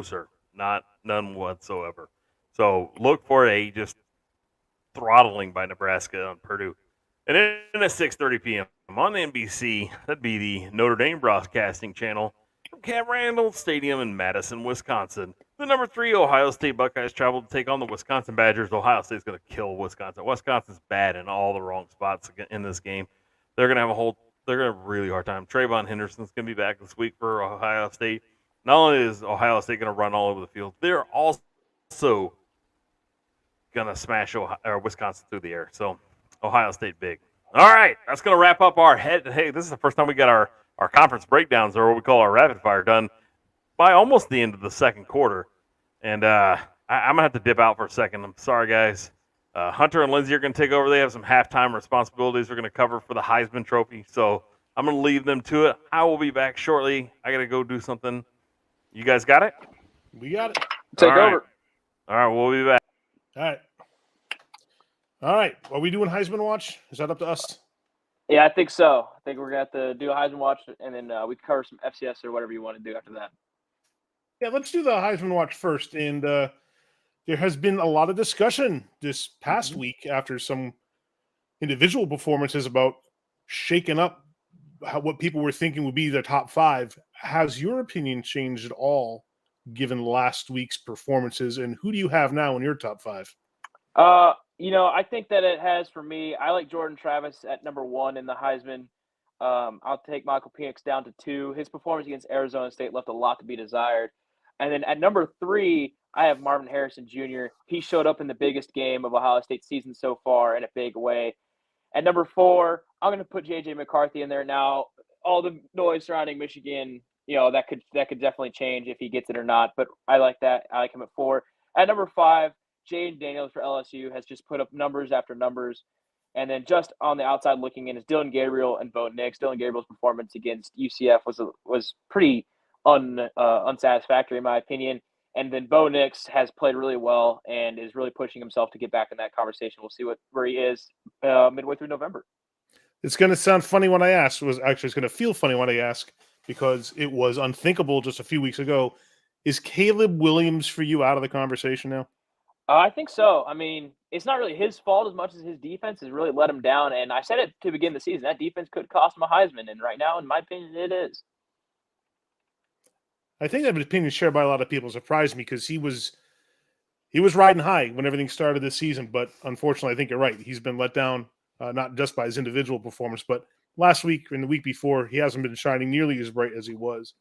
sir. None whatsoever. So look for a just throttling by Nebraska on Purdue. And then at 6:30 p.m. on NBC, that'd be the Notre Dame broadcasting channel from Camp Randall Stadium in Madison, Wisconsin. The number 3 Ohio State Buckeyes travel to take on the Wisconsin Badgers. Ohio State's going to kill Wisconsin. Wisconsin's bad in all the wrong spots in this game. They're going to have a really hard time. Trayvon Henderson's going to be back this week for Ohio State. Not only is Ohio State going to run all over the field, they're also going to smash Wisconsin through the air. So, Ohio State big. All right, that's going to wrap up our head. Hey, this is the first time we got our conference breakdowns, or what we call our rapid fire, done by almost the end of the second quarter. And I'm going to have to dip out for a second. I'm sorry, guys. Hunter and Lindsay are going to take over. They have some halftime responsibilities they're going to cover for the Heisman Trophy. So, I'm going to leave them to it. I will be back shortly. I got to go do something. You guys got it? We got it. Take over. All right, we'll be back. All right. Are we doing Heisman Watch? Is that up to us? Yeah, I think so. I think we're going to have to do a Heisman Watch, and then we can cover some FCS or whatever you want to do after that. Yeah, let's do the Heisman Watch first. And there has been a lot of discussion this past week after some individual performances about shaking up what people were thinking would be their top 5. Has your opinion changed at all given last week's performances? And who do you have now in your top 5? I think that it has for me. I like Jordan Travis at number 1 in the Heisman. I'll take Michael Penix down to 2. His performance against Arizona State left a lot to be desired. And then at number 3, I have Marvin Harrison Jr. He showed up in the biggest game of Ohio State's season so far in a big way. At number 4, I'm going to put J.J. McCarthy in there now. All the noise surrounding Michigan, that could definitely change if he gets it or not. But I like that. I like him at 4. At number 5, Jaden Daniels for LSU has just put up numbers after numbers. And then just on the outside looking in is Dylan Gabriel and Bo Nix. Dylan Gabriel's performance against UCF was pretty unsatisfactory in my opinion. And then Bo Nix has played really well and is really pushing himself to get back in that conversation. We'll see where he is midway through November. It's going to sound funny when I ask. It's going to feel funny when I ask because it was unthinkable just a few weeks ago. Is Caleb Williams for you out of the conversation now? I think so. I mean, it's not really his fault as much as his defense has really let him down. And I said it to begin the season, that defense could cost him a Heisman. And right now, in my opinion, it is. I think that opinion shared by a lot of people surprised me because he was riding high when everything started this season. But unfortunately, I think you're right. He's been let down, not just by his individual performance, but last week and the week before, he hasn't been shining nearly as bright as he was.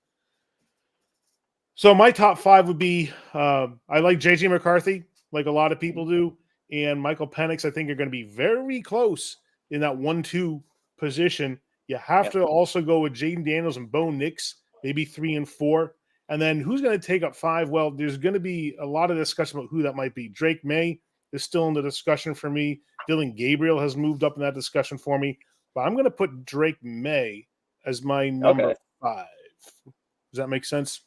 So my top 5 would be I like J.J. McCarthy, like a lot of people do, and Michael Penix, I think, are going to be very close in that 1-2 position. You have to also go with Jaden Daniels and Bo Nix, maybe 3 and 4. And then who's going to take up 5? Well, there's going to be a lot of discussion about who that might be. Drake May is still in the discussion for me. Dylan Gabriel has moved up in that discussion for me. But I'm going to put Drake May as my number 5. Does that make sense?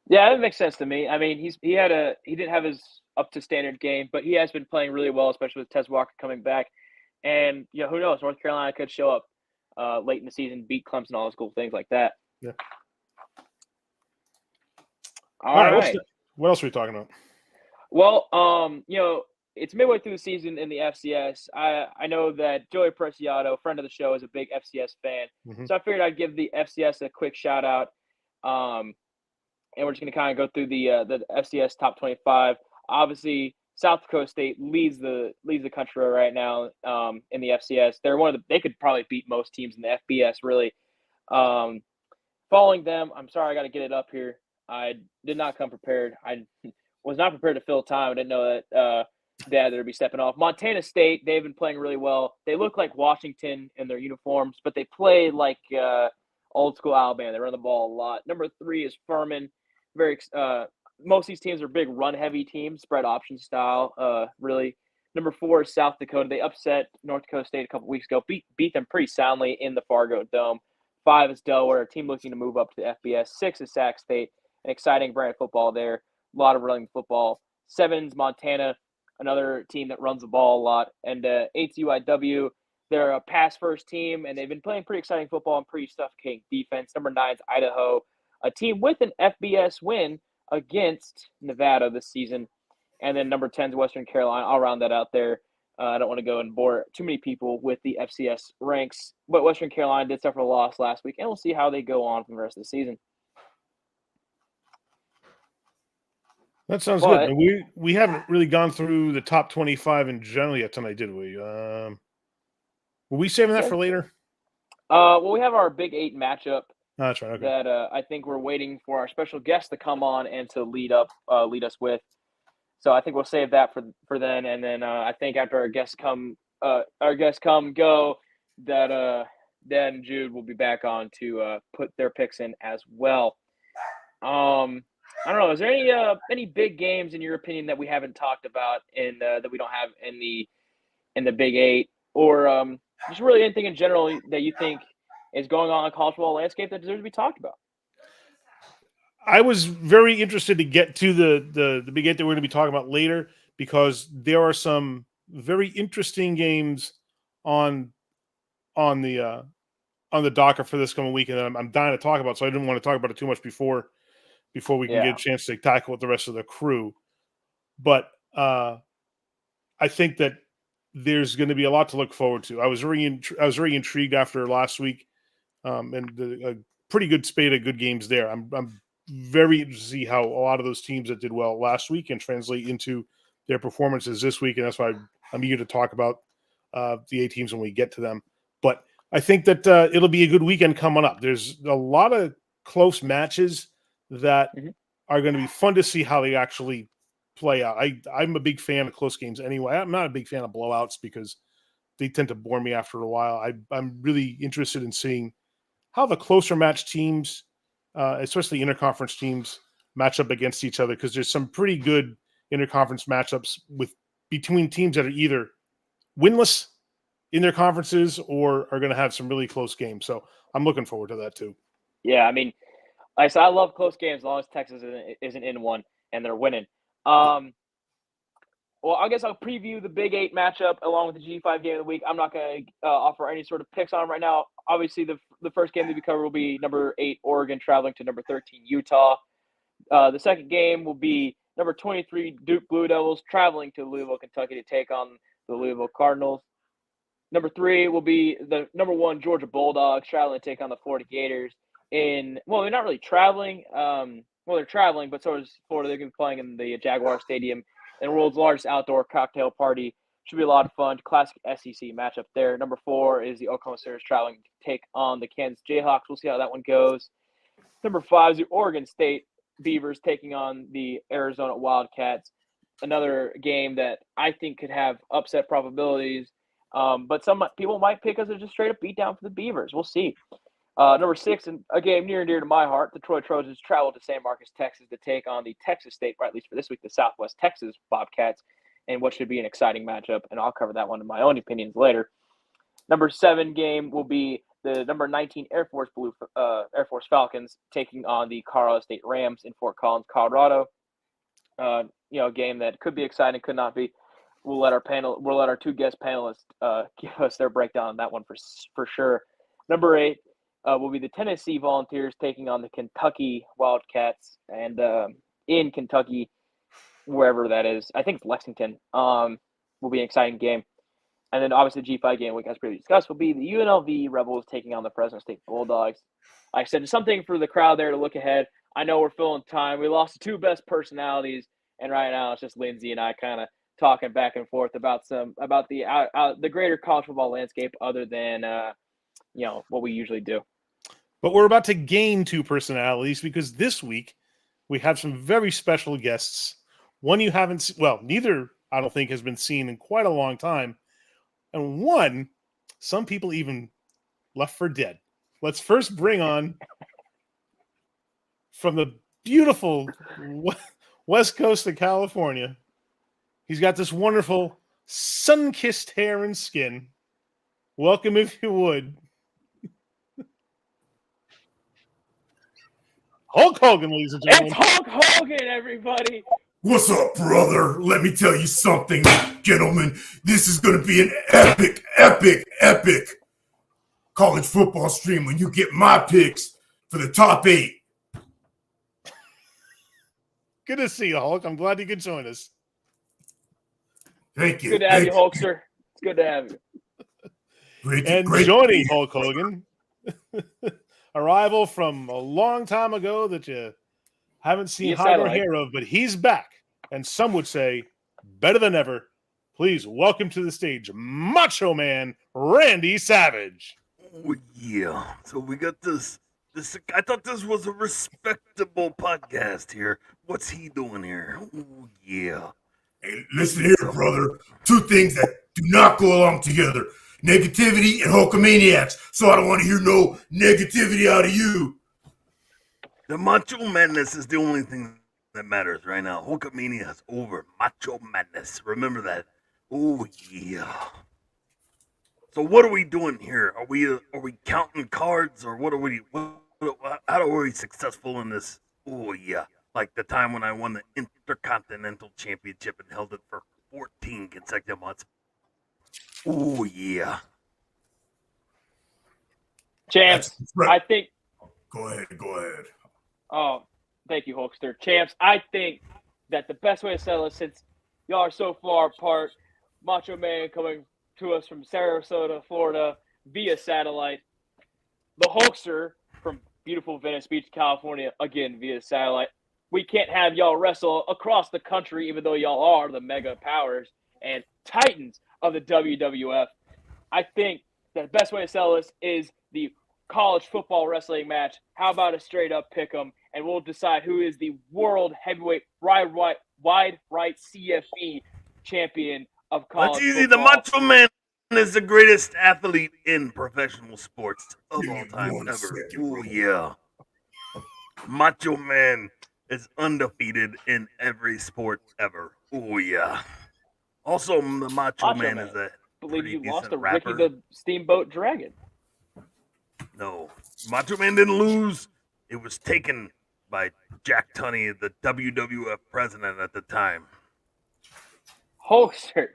Yeah, it makes sense to me. I mean, he didn't have his up to standard game, but he has been playing really well, especially with Tez Walker coming back. And who knows? North Carolina could show up late in the season, beat Clemson, all those cool things like that. Yeah. All right. What else are we talking about? Well, it's midway through the season in the FCS. I know that Joey Preciado, friend of the show, is a big FCS fan. Mm-hmm. So I figured I'd give the FCS a quick shout out. And we're just going to kind of go through the FCS top 25. Obviously, South Dakota State leads the country right now in the FCS. They're they could probably beat most teams in the FBS, really. Following them, I'm sorry, I got to get it up here. I did not come prepared. I was not prepared to fill time. I didn't know that they'd be stepping off. Montana State, they've been playing really well. They look like Washington in their uniforms, but they play like old school Alabama. They run the ball a lot. Number 3 is Furman. Most of these teams are big run-heavy teams, spread option style, really. Number 4 is South Dakota. They upset North Dakota State a couple weeks ago, beat them pretty soundly in the Fargo Dome. 5 is Delaware, a team looking to move up to the FBS. 6 is Sac State, an exciting brand of football there. A lot of running football. 7 is Montana, another team that runs the ball a lot. And 8's UIW. They're a pass-first team, and they've been playing pretty exciting football and pretty suffocating defense. Number 9 is Idaho, a team with an FBS win against Nevada this season. And then number 10 is Western Carolina. I'll round that out there. I don't want to go and bore too many people with the FCS ranks. But Western Carolina did suffer a loss last week, and we'll see how they go on for the rest of the season. That sounds good. And we haven't really gone through the top 25 in general yet tonight, did we? Were we saving that for later? Well, we have our Big 8 matchup. That's right. Okay. That I think we're waiting for our special guest to come on and to lead us with. So I think we'll save that for then, and then I think after our guests come go, that Dan and Jude will be back on to put their picks in as well. I don't know. Is there any big games in your opinion that we haven't talked about and that we don't have in the Big 8, or just really anything in general that you think is going on in the college football landscape that deserves to be talked about? I was very interested to get to the Big 8 that we're going to be talking about later, because there are some very interesting games on the docket for this coming week, and I'm dying to talk about. So I didn't want to talk about it too much before we can get a chance to tackle with the rest of the crew. But I think that there's going to be a lot to look forward to. I was very intrigued after last week, and a pretty good spate of good games there. I'm very interested to see how a lot of those teams that did well last week can translate into their performances this week, and that's why I'm eager to talk about the 8 teams when we get to them. But I think that it'll be a good weekend coming up. There's a lot of close matches that are going to be fun to see how they actually play out. I'm a big fan of close games anyway. I'm not a big fan of blowouts because they tend to bore me after a while. I'm really interested in seeing how the closer match teams, especially interconference teams, match up against each other, because there's some pretty good interconference matchups with between teams that are either winless in their conferences or are going to have some really close games. So I'm looking forward to that too. Yeah, I mean, like I said, I love close games as long as Texas isn't in one and they're winning. Well, I guess I'll preview the Big 8 matchup along with the G5 game of the week. I'm not going to offer any sort of picks on them right now. Obviously, the first game that we cover will be number 8 Oregon traveling to number 13 Utah. The second game will be number 23 Duke Blue Devils traveling to Louisville, Kentucky to take on the Louisville Cardinals. Number 3 will be the number 1 Georgia Bulldogs traveling to take on the Florida Gators. They're not really traveling. They're traveling, but so is Florida. They're going to be playing in the Jaguar Stadium. And the world's largest outdoor cocktail party. Should be a lot of fun. Classic SEC matchup there. Number 4 is the Oklahoma Sooners traveling to take on the Kansas Jayhawks. We'll see how that one goes. Number 5 is the Oregon State Beavers taking on the Arizona Wildcats. Another game that I think could have upset probabilities. But some people might pick us as just straight up beat down for the Beavers. We'll see. Number 6, and a game near and dear to my heart, the Troy Trojans travel to San Marcos, Texas to take on the Texas State, or at least for this week, the Southwest Texas Bobcats, and what should be an exciting matchup, and I'll cover that one in my own opinions later. Number 7 game will be the number 19 Air Force Falcons taking on the Colorado State Rams in Fort Collins, Colorado. A game that could be exciting, could not be. We'll let our 2 guest panelists give us their breakdown on that one for sure. Number 8 will be the Tennessee Volunteers taking on the Kentucky Wildcats, and in Kentucky, wherever that is, I think it's Lexington, will be an exciting game. And then obviously the G5 game, as previously discussed, will be the UNLV Rebels taking on the Fresno State Bulldogs. Like I said, just something for the crowd there to look ahead. I know we're filling time. We lost the 2 best personalities, and right now it's just Lindsay and I kind of talking back and forth about the greater college football landscape other than what we usually do. But we're about to gain 2 personalities because this week we have some very special guests. One you haven't seen, well, neither I don't think has been seen in quite a long time. And one, some people even left for dead. Let's first bring on from the beautiful west coast of California. He's got this wonderful sun-kissed hair and skin. Welcome, if you would, Hulk Hogan, ladies and gentlemen. It's Hulk Hogan, everybody. What's up, brother? Let me tell you something, gentlemen. This is going to be an epic college football stream when you get my picks for the top 8. Good to see you, Hulk. I'm glad you could join us. Thank you. Good to have you, Hulkster. It's good to have you. Great. Joining Hulk Hogan, a rival from a long time ago that you haven't seen hide or hair of, but he's back. And some would say better than ever. Please welcome to the stage Macho Man Randy Savage. Oh, yeah. So we got this. I thought this was a respectable podcast here. What's he doing here? Oh, yeah. Hey, listen here, brother. 2 things that do not go along together. Negativity and Hulkamaniacs. So I don't want to hear no negativity out of you. The Macho Madness is the only thing that matters right now. Hulkamania is over. Macho Madness. Remember that. Oh, yeah. So what are we doing here? Are we counting cards, or what are we? How are we successful in this? Oh, yeah. Like the time when I won the Intercontinental Championship and held it for 14 consecutive months. Oh, yeah. Champs, I think. Go ahead. Oh, thank you, Hulkster. Champs, I think that the best way to settle it, since y'all are so far apart, Macho Man coming to us from Sarasota, Florida, via satellite, the Hulkster from beautiful Venice Beach, California, again via satellite. We can't have y'all wrestle across the country, even though y'all are the mega powers and titans of the WWF. I think that the best way to sell this is the college football wrestling match. How about a straight up pick 'em, and we'll decide who is the world heavyweight wide right CFE champion of college That's easy. football. The Macho Man is the greatest athlete in professional sports of all time ever. Oh, yeah. Macho Man is undefeated in every sport ever. Oh, yeah. Also, the Macho Macho Man Man. is a I believe pretty you lost decent to rapper. Ricky the Steamboat Dragon. No, Macho Man didn't lose. It was taken by Jack Tunney, the WWF president at the time. Hoster,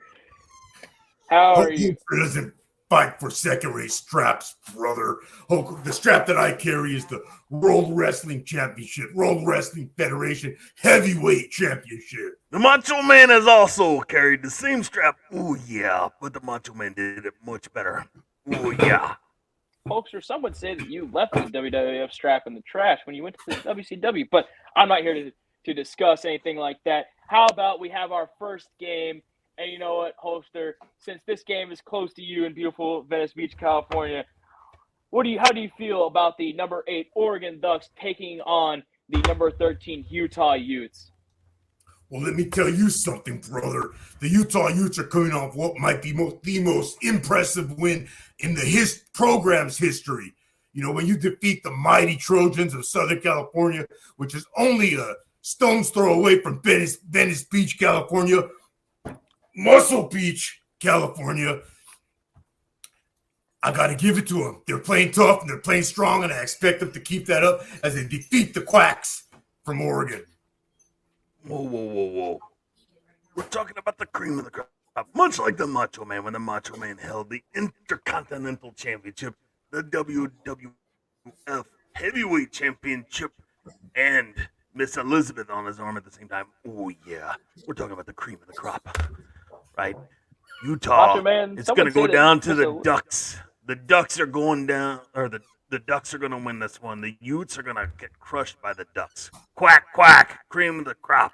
how are you? Hulk doesn't fight for second-rate straps, brother. Hulk, the strap that I carry is the World Wrestling Championship, World Wrestling Federation Heavyweight Championship. The Macho Man has also carried the same strap. Oh yeah, but the Macho Man did it much better. Oh yeah. Hulkster, some would say that you left the WWF strap in the trash when you went to the WCW, but I'm not here to discuss anything like that. How about we have our first game? And you know what, Holster, since this game is close to you in beautiful Venice Beach, California, how do you feel about the number 8 Oregon Ducks taking on the number 13 Utah Utes? Well, let me tell you something, brother. The Utah Utes are coming off what might be the most impressive win in the program's history. You know, when you defeat the mighty Trojans of Southern California, which is only a stone's throw away from Venice Beach, California, Muscle Beach, California. I got to give it to them. They're playing tough and they're playing strong, and I expect them to keep that up as they defeat the Quacks from Oregon. Whoa. We're talking about the cream of the crop. Much like the Macho Man, when the Macho Man held the Intercontinental Championship, the WWF Heavyweight Championship, and Miss Elizabeth on his arm at the same time. Oh, yeah. We're talking about the cream of the crop, right? Utah is going to go down to the Ducks. The Ducks are going down, or the Ducks are going to win this one. The Utes are going to get crushed by the Ducks. Quack, quack, cream of the crop.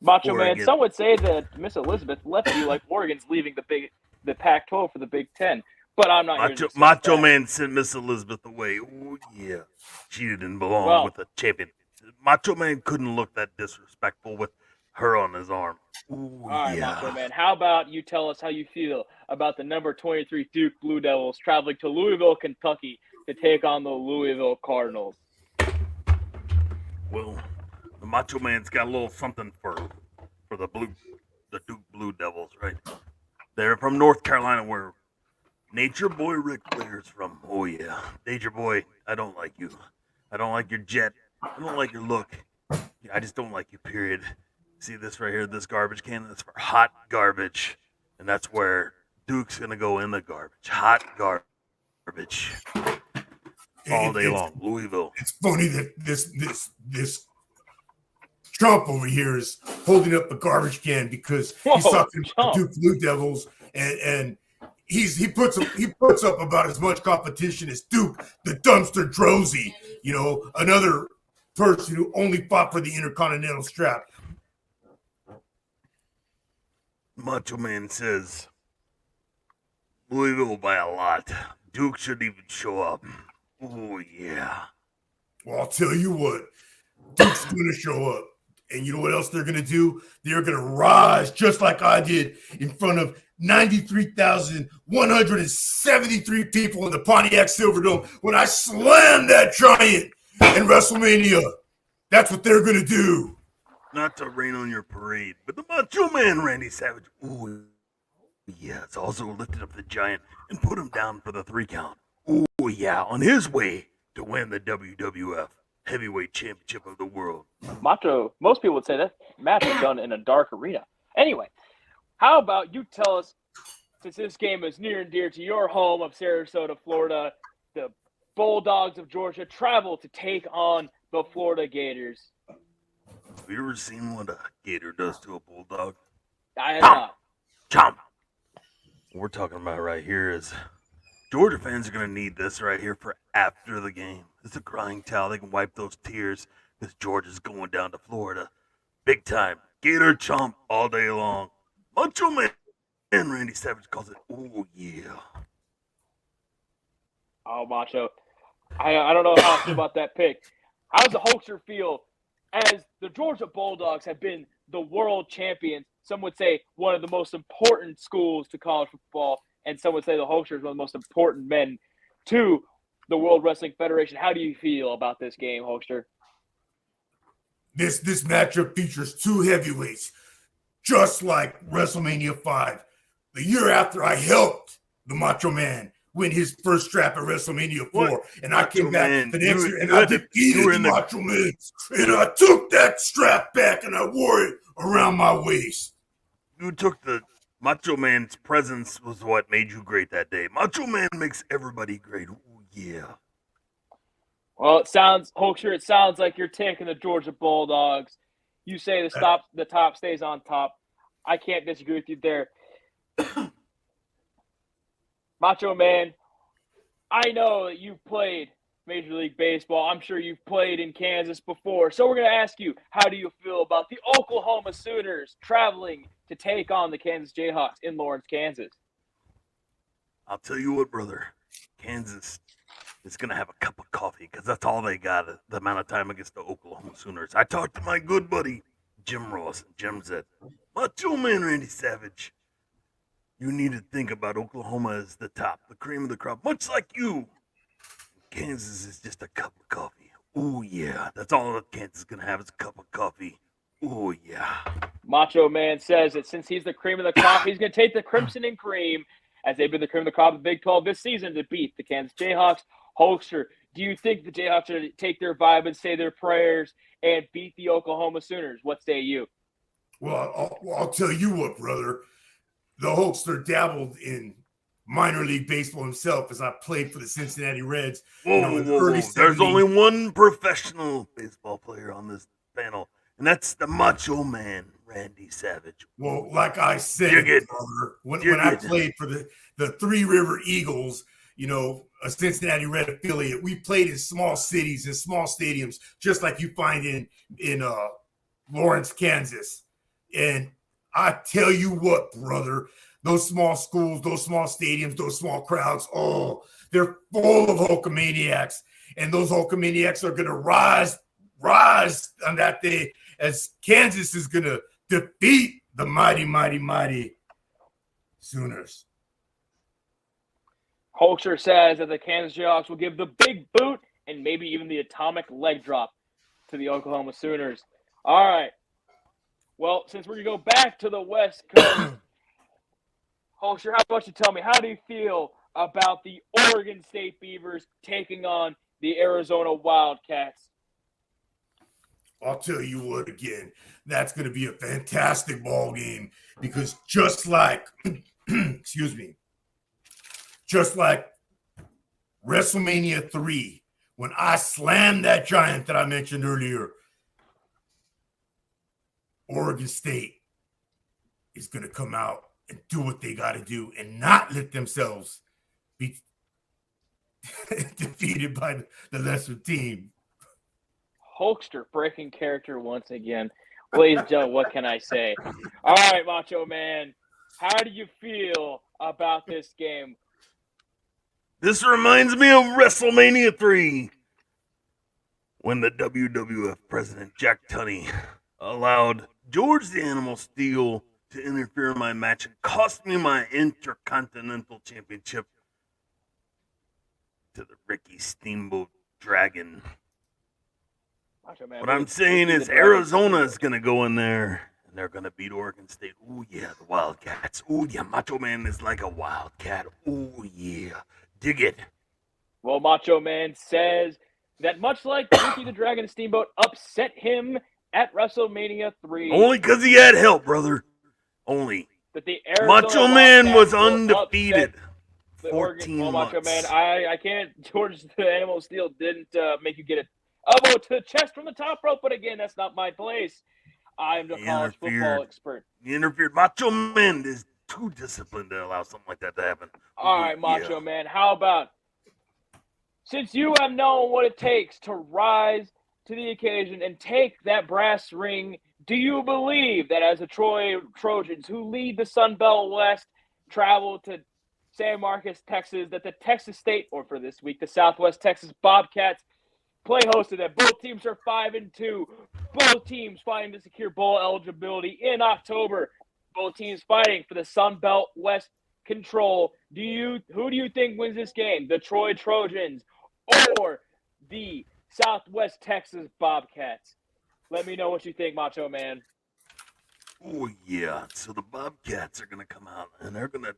Macho Man, some would say that Miss Elizabeth left you like Oregon's leaving the Pac-12 for the Big Ten. But I'm not here to discuss Macho that. Man sent Miss Elizabeth away. Oh, yeah. She didn't belong with a champion. Macho Man couldn't look that disrespectful with her on his arm. Ooh, all right, yeah. Macho Man, how about you tell us how you feel about the number 23 Duke Blue Devils traveling to Louisville, Kentucky to take on the Louisville Cardinals? Well, the Macho Man's got a little something for the Duke Blue Devils, right? They're from North Carolina, where Nature Boy Ric Flair's from. Oh yeah, Nature Boy, I don't like you. I don't like your jet. I don't like your look. I just don't like you, period. See this right here, this garbage can? That's for hot garbage. And that's where Duke's going to go in the garbage. Hot garbage. All day long. Louisville. It's funny that this Trump over here is holding up a garbage can because he's talking about the Duke Blue Devils, and he puts up about as much competition as Duke, the dumpster Drozy, you know, another person who only fought for the Intercontinental strap. Macho Man says Louisville by a lot. Duke shouldn't even show up. Oh yeah. Well, I'll tell you what, Duke's going to show up. And you know what else they're going to do? They're going to rise just like I did in front of 93,173 people in the Pontiac Silverdome when I slammed that giant in WrestleMania. That's what they're going to do. Not to rain on your parade, but the Macho Man, Randy Savage, ooh, yeah, it's also lifted up the giant and put him down for the 3 count. Ooh, yeah, on his way to win the WWF Heavyweight Championship of the world. Macho, most people would say that match was done in a dark arena. Anyway, how about you tell us, since this game is near and dear to your home of Sarasota, Florida, the Bulldogs of Georgia travel to take on the Florida Gators. Have you ever seen what a gator does to a bulldog? I have not. Chomp! What we're talking about right here is Georgia fans are going to need this right here for after the game. It's a crying towel. They can wipe those tears because Georgia's going down to Florida. Big time. Gator chomp all day long. Macho Man and Randy Savage calls it, oh, yeah. Oh, Macho. I don't know how I feel about that pick. How does the Hulkster feel as the Georgia Bulldogs have been the world champions? Some would say one of the most important schools to college football, and some would say the Hulkster is one of the most important men to the World Wrestling Federation. How do you feel about this game, Hulkster? This matchup features 2 heavyweights, just like WrestleMania 5, the year after I helped the Macho Man win his first strap at WrestleMania 4. What? And I came Macho back Man, the next you- year and you I had to- you defeated were the in the- Macho Man. And I took that strap back and I wore it around my waist. You took the Macho Man's presence was what made you great that day. Macho Man makes everybody great. Ooh, yeah. Well, it sounds like you're taking the Georgia Bulldogs. You say the top stays on top. I can't disagree with you there. Macho Man, I know that you've played Major League Baseball. I'm sure you've played in Kansas before. So we're going to ask you, how do you feel about the Oklahoma Sooners traveling to take on the Kansas Jayhawks in Lawrence, Kansas? I'll tell you what, brother. Kansas is going to have a cup of coffee because that's all they got the amount of time against the Oklahoma Sooners. I talked to my good buddy, Jim Ross, and Jim said, Macho Man Randy Savage, you need to think about Oklahoma as the top, the cream of the crop, much like you. Kansas is just a cup of coffee. Ooh, yeah. That's all that Kansas is going to have is a cup of coffee. Ooh, yeah. Macho Man says that since he's the cream of the crop, he's going to take the Crimson and Cream, as they've been the cream of the crop of the Big 12 this season, to beat the Kansas Jayhawks. Hulkster, do you think the Jayhawks are going to take their vibe and say their prayers and beat the Oklahoma Sooners? What say you? Well, I'll tell you what, brother. The Hulkster dabbled in minor league baseball himself as I played for the Cincinnati Reds. Whoa, in the whoa, early whoa. There's 70s. only one professional baseball player on this panel, and that's the Macho Man, Randy Savage. Well, like I said, Dig it. brother, when Dig I it. played for the Three River Eagles, a Cincinnati Red affiliate, we played in small cities and small stadiums, just like you find in Lawrence, Kansas. And I tell you what, brother, those small schools, those small stadiums, those small crowds, they're full of Hulkamaniacs. And those Hulkamaniacs are going to rise on that day as Kansas is going to defeat the mighty Sooners. Hulkster says that the Kansas Jayhawks will give the big boot and maybe even the atomic leg drop to the Oklahoma Sooners. All right. Well, since we're going to go back to the West Coast, Hulkster, how about you tell me, how do you feel about the Oregon State Beavers taking on the Arizona Wildcats? I'll tell you what, again, that's going to be a fantastic ball game because just like, just like WrestleMania 3, when I slammed that giant that I mentioned earlier, Oregon State is going to come out and do what they got to do and not let themselves be defeated by the lesser team. Hulkster breaking character once again. Ladies and gentlemen, what can I say? All right, Macho Man, how do you feel about this game? This reminds me of WrestleMania 3 when the WWF president, Jack Tunney, allowed George the Animal Steel to interfere in my match and cost me my Intercontinental Championship to the Ricky Steamboat Dragon. Macho Man, What I'm saying is Arizona is going to go in there and they're going to beat Oregon State. Ooh, yeah, the Wildcats. Ooh, yeah, Macho Man is like a wildcat. Ooh, yeah. Dig it. Well, Macho Man says that much like Ricky the Dragon Steamboat upset him at WrestleMania 3. Only because he had help, brother. Only. That the Arizona Macho Man was Wildcats will undefeated. upset the Oregon. 14 Well, Macho months. Man, I can't. George the Animal Steel didn't make you get an elbow to the chest from the top rope, but again, that's not my place. I'm the He college football interfered. expert. He interfered. Macho Man is too disciplined to allow something like that to happen. All Ooh, right, Macho yeah. Man, how about, since you have known what it takes to rise to the occasion and take that brass ring, do you believe that as the Troy Trojans, who lead the Sun Belt West, travel to San Marcos, Texas, that the Texas State, or for this week, the Southwest Texas Bobcats, play hosted, that both teams are 5-2, both teams fighting to secure bowl eligibility in October, both teams fighting for the Sun Belt West control? Who do you think wins this game? The Troy Trojans or the Southwest Texas Bobcats? Let me know what you think, Macho Man. Oh yeah, so the Bobcats are gonna come out and they're gonna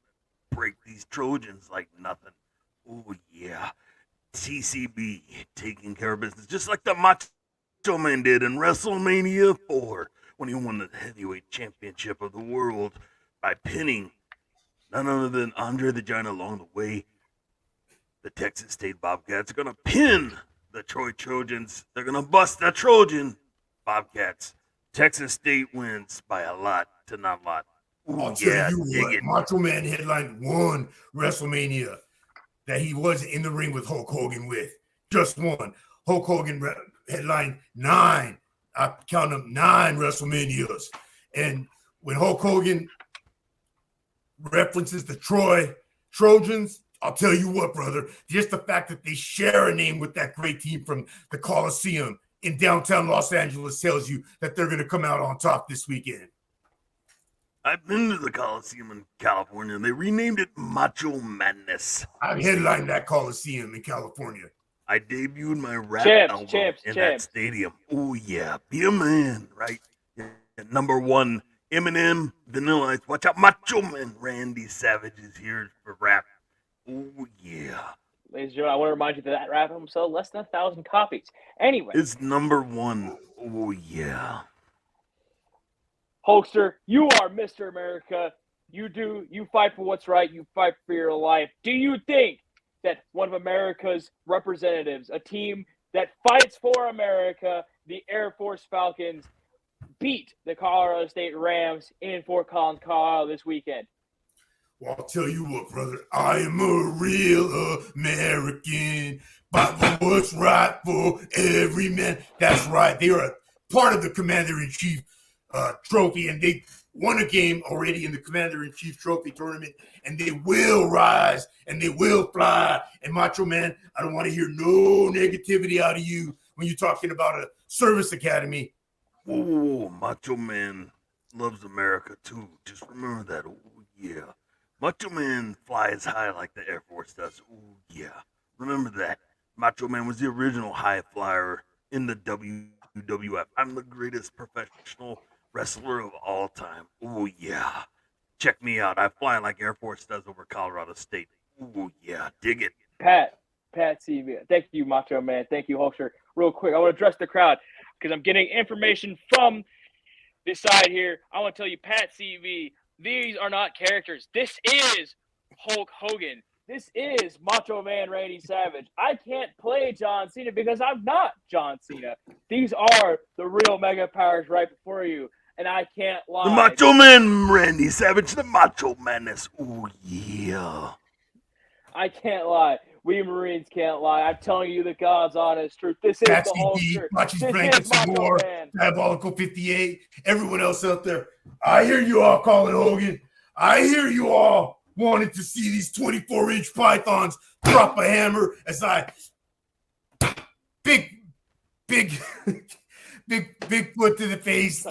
break these Trojans like nothing. Oh yeah, TCB taking care of business just like the Macho Man did in WrestleMania 4 when he won the heavyweight championship of the world by pinning none other than Andre the Giant along the way. The Texas State Bobcats are gonna pin the Troy Trojans. They're gonna bust the Trojan Bobcats. Texas State wins by a lot to not a lot. Ooh, I'll tell yeah, you dig what, it. Macho Man headlined one WrestleMania that he was in the ring with Hulk Hogan with. Just one. Hulk Hogan headlined 9. I count them 9 WrestleManias. And when Hulk Hogan references the Troy Trojans, I'll tell you what, brother, just the fact that they share a name with that great team from the Coliseum in downtown Los Angeles tells you that they're going to come out on top this weekend. I've been to the Coliseum in California and they renamed it Macho Madness. I headlined that Coliseum in California. I debuted my rap album in that stadium. Oh yeah, be a man, right? Yeah. Number 1, Eminem, Vanilla Ice. Watch out, Macho Man Randy Savage is here for rap. Oh yeah. Ladies and gentlemen, I want to remind you that rap album sold less than 1,000 copies. Anyway. It's number 1. Oh yeah. Hulkster, you are Mr. America. You fight for what's right. You fight for your life. Do you think that one of America's representatives, a team that fights for America, the Air Force Falcons, beat the Colorado State Rams in Fort Collins, Colorado this weekend? Well, I'll tell you what, brother. I am a real American. Fight for what's right for every man. That's right. They are a part of the Commander-in-Chief trophy, and they won a game already in the Commander-in-Chief trophy tournament, and they will rise, and they will fly. And Macho Man, I don't want to hear no negativity out of you when you're talking about a service academy. Oh, Macho Man loves America, too. Just remember that. Oh, yeah. Macho Man flies high like the Air Force does. Oh, yeah. Remember that. Macho Man was the original high flyer in the WWF. I'm the greatest professional wrestler of all time. Oh, yeah. Check me out. I fly like Air Force does over Colorado State. Oh, yeah. Dig it. Pat CV. Thank you, Macho Man. Thank you, Hulkster. Real quick, I want to address the crowd because I'm getting information from this side here. I want to tell you, Pat CV, these are not characters. This is Hulk Hogan. This is Macho Man Randy Savage. I can't play John Cena because I'm not John Cena. These are the real mega powers right before you, and I can't lie. The Macho Man Randy Savage, the Macho Madness. Oh, yeah. I can't lie. We Marines can't lie. I'm telling you the God's honest truth. This is the Hulkster. Machi's This Blankets is and Macho More, Man. Diabolical 58, everyone else out there. I hear you all calling Hogan. I hear you all wanted to see these 24-inch pythons drop a hammer as I big foot to the face,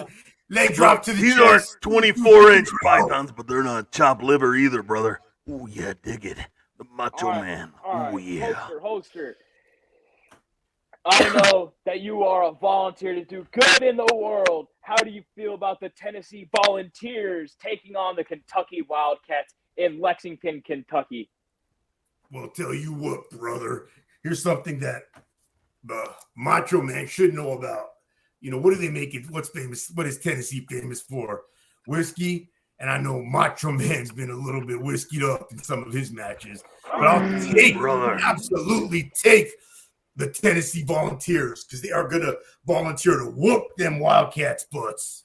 leg drop to the These chest. are 24-inch pythons, but they're not chopped liver either, brother. Oh, yeah, dig it. The Macho Man. Oh, yeah. Holster. I know that you are a volunteer to do good in the world. How do you feel about the Tennessee Volunteers taking on the Kentucky Wildcats in Lexington, Kentucky? Well, tell you what, brother. Here's something that Macho Man should know about. You know, what do they make it? What's famous? What is Tennessee famous for? Whiskey. And I know Macho Man's been a little bit whiskeyed up in some of his matches. But I'll absolutely take the Tennessee Volunteers because they are going to volunteer to whoop them Wildcats' butts.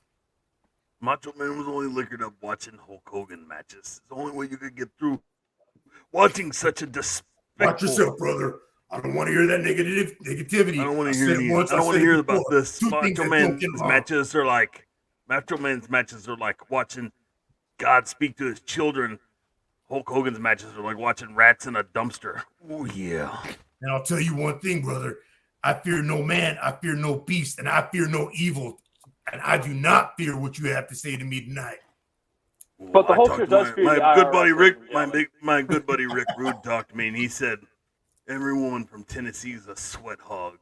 Macho Man was only liquored up watching Hulk Hogan matches. It's the only way you could get through watching such a despectful... Watch yourself, brother. I don't want to hear that negativity. I don't want to hear these. I don't want to hear about this. Macho Man's matches are like watching God speak to his children. Hulk Hogan's matches are like watching rats in a dumpster. Oh, yeah. And I'll tell you one thing, brother. I fear no man, I fear no beast, and I fear no evil. And I do not fear what you have to say to me tonight. But the Hulkster does fear my good buddy Rick, my good buddy Rick Rude talked to me, and he said every woman from Tennessee is a sweat hog.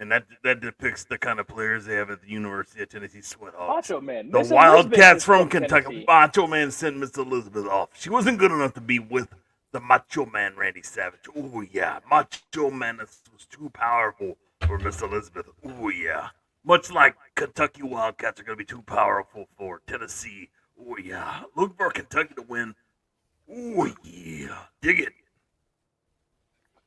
And that depicts the kind of players they have at the University of Tennessee Sweat Hogs. Macho Man. The Miss Wildcats Elizabeth is from Kentucky. Tennessee. Macho Man sent Miss Elizabeth off. She wasn't good enough to be with the Macho Man Randy Savage. Oh, yeah. Macho Man was too powerful for Miss Elizabeth. Oh, yeah. Much like Kentucky Wildcats are going to be too powerful for Tennessee. Oh, yeah. Look for Kentucky to win. Oh, yeah. Dig it.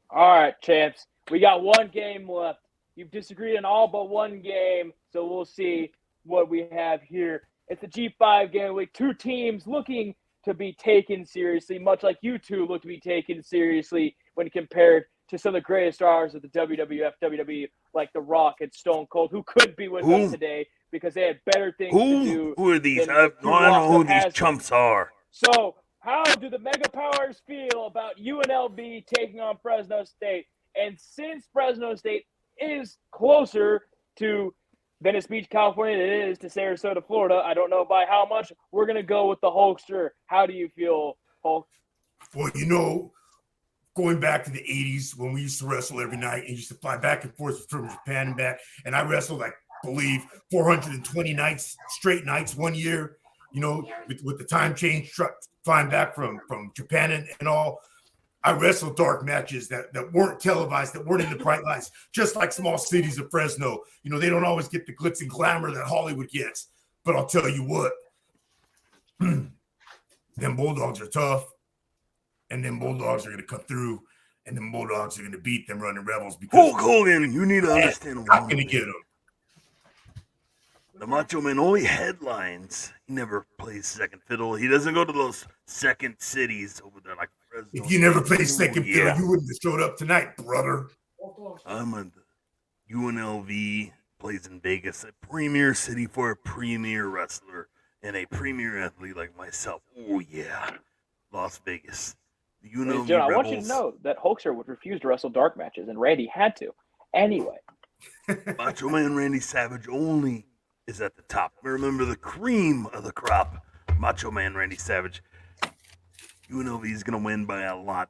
All right, champs. We got one game left. You've disagreed on all but one game, so we'll see what we have here. It's the G5 game week. Two teams looking to be taken seriously, much like you two look to be taken seriously when compared to some of the greatest stars of the WWF, WWE, like The Rock and Stone Cold, who could be with us today because they had better things to do. Who are these? than I don't know who these has chumps are. So, how do the Mega Powers feel about UNLV taking on Fresno State? And since Fresno State is closer to Venice Beach, California than it is to Sarasota, Florida, I don't know by how much, we're going to go with the Hulkster. How do you feel, Hulk? Well, you know, going back to the 80s when we used to wrestle every night and used to fly back and forth from Japan and back, and I wrestled, I believe, 420 nights, straight nights one year, you know, with the time change, flying back from Japan and all. I wrestled dark matches that weren't televised, that weren't in the bright lights, just like small cities of Fresno. You know, they don't always get the glitz and glamour that Hollywood gets. But I'll tell you what, them Bulldogs are tough, and them Bulldogs are going to come through, and them Bulldogs are going to beat them Running Rebels because Hulk Hogan, you need to understand. I'm going to get them. The Macho Man only headlines. He never plays second fiddle. He doesn't go to those second cities over there like Fresno. If you never played second fiddle, you wouldn't have showed up tonight, brother. I'm a UNLV plays in Vegas, a premier city for a premier wrestler and a premier athlete like myself. Oh yeah, Las Vegas. The UNLV John, I Rebels. want you to know that Hulkster would refuse to wrestle dark matches, and Randy had to. Anyway. Macho Man Randy Savage only is at the top. Remember the cream of the crop, Macho Man Randy Savage. UNLV is going to win by a lot.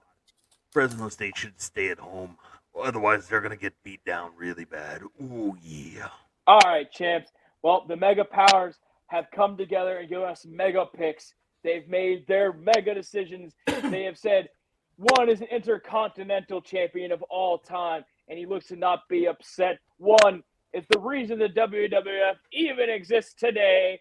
Fresno State should stay at home. Otherwise, they're going to get beat down really bad. Oh, yeah. All right, champs. Well, the Mega Powers have come together and given us mega picks. They've made their mega decisions. They have said one is an intercontinental champion of all time, and he looks to not be upset. One is the reason the WWF even exists today.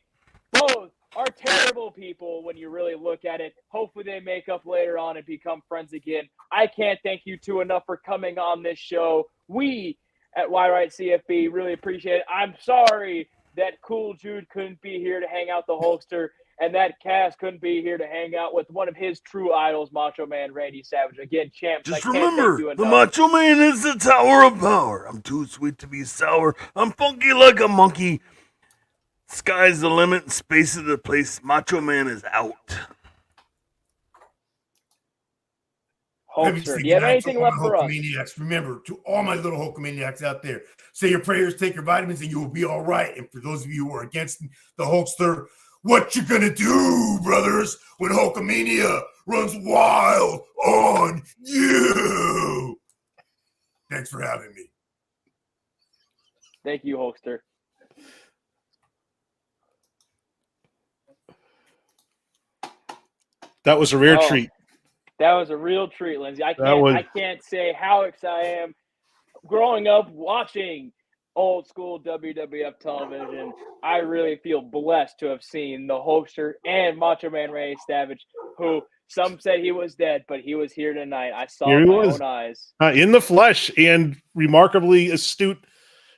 Both are terrible people when you really look at it. Hopefully they make up later on and become friends again. I can't thank you two enough for coming on this show. We at Why-Right CFB really appreciate it. I'm sorry that Cool Jude couldn't be here to hang out the Hulkster, and that Cass couldn't be here to hang out with one of his true idols, Macho Man Randy Savage. Again, champs, Just I can't thank you remember, the enough. Macho Man is the tower of power. I'm too sweet to be sour. I'm funky like a monkey. Sky's the limit and space is the place. Macho Man is out. Hulkster, do you have anything left for us? Hulkamaniacs, remember, to all my little Hulkamaniacs out there, say your prayers, take your vitamins, and you will be all right. And for those of you who are against the Hulkster, what you gonna do, brothers, when Hulkamania runs wild on you? Thanks for having me. Thank you, Hulkster. That was a rare Oh. treat. That was a real treat, Lindsay. I can't say how excited I am. Growing up watching old school WWF television, I really feel blessed to have seen the Hulkster and Macho Man Randy Savage, who some said he was dead, but he was here tonight. I saw Here it he with my was. own eyes. In the flesh, and remarkably astute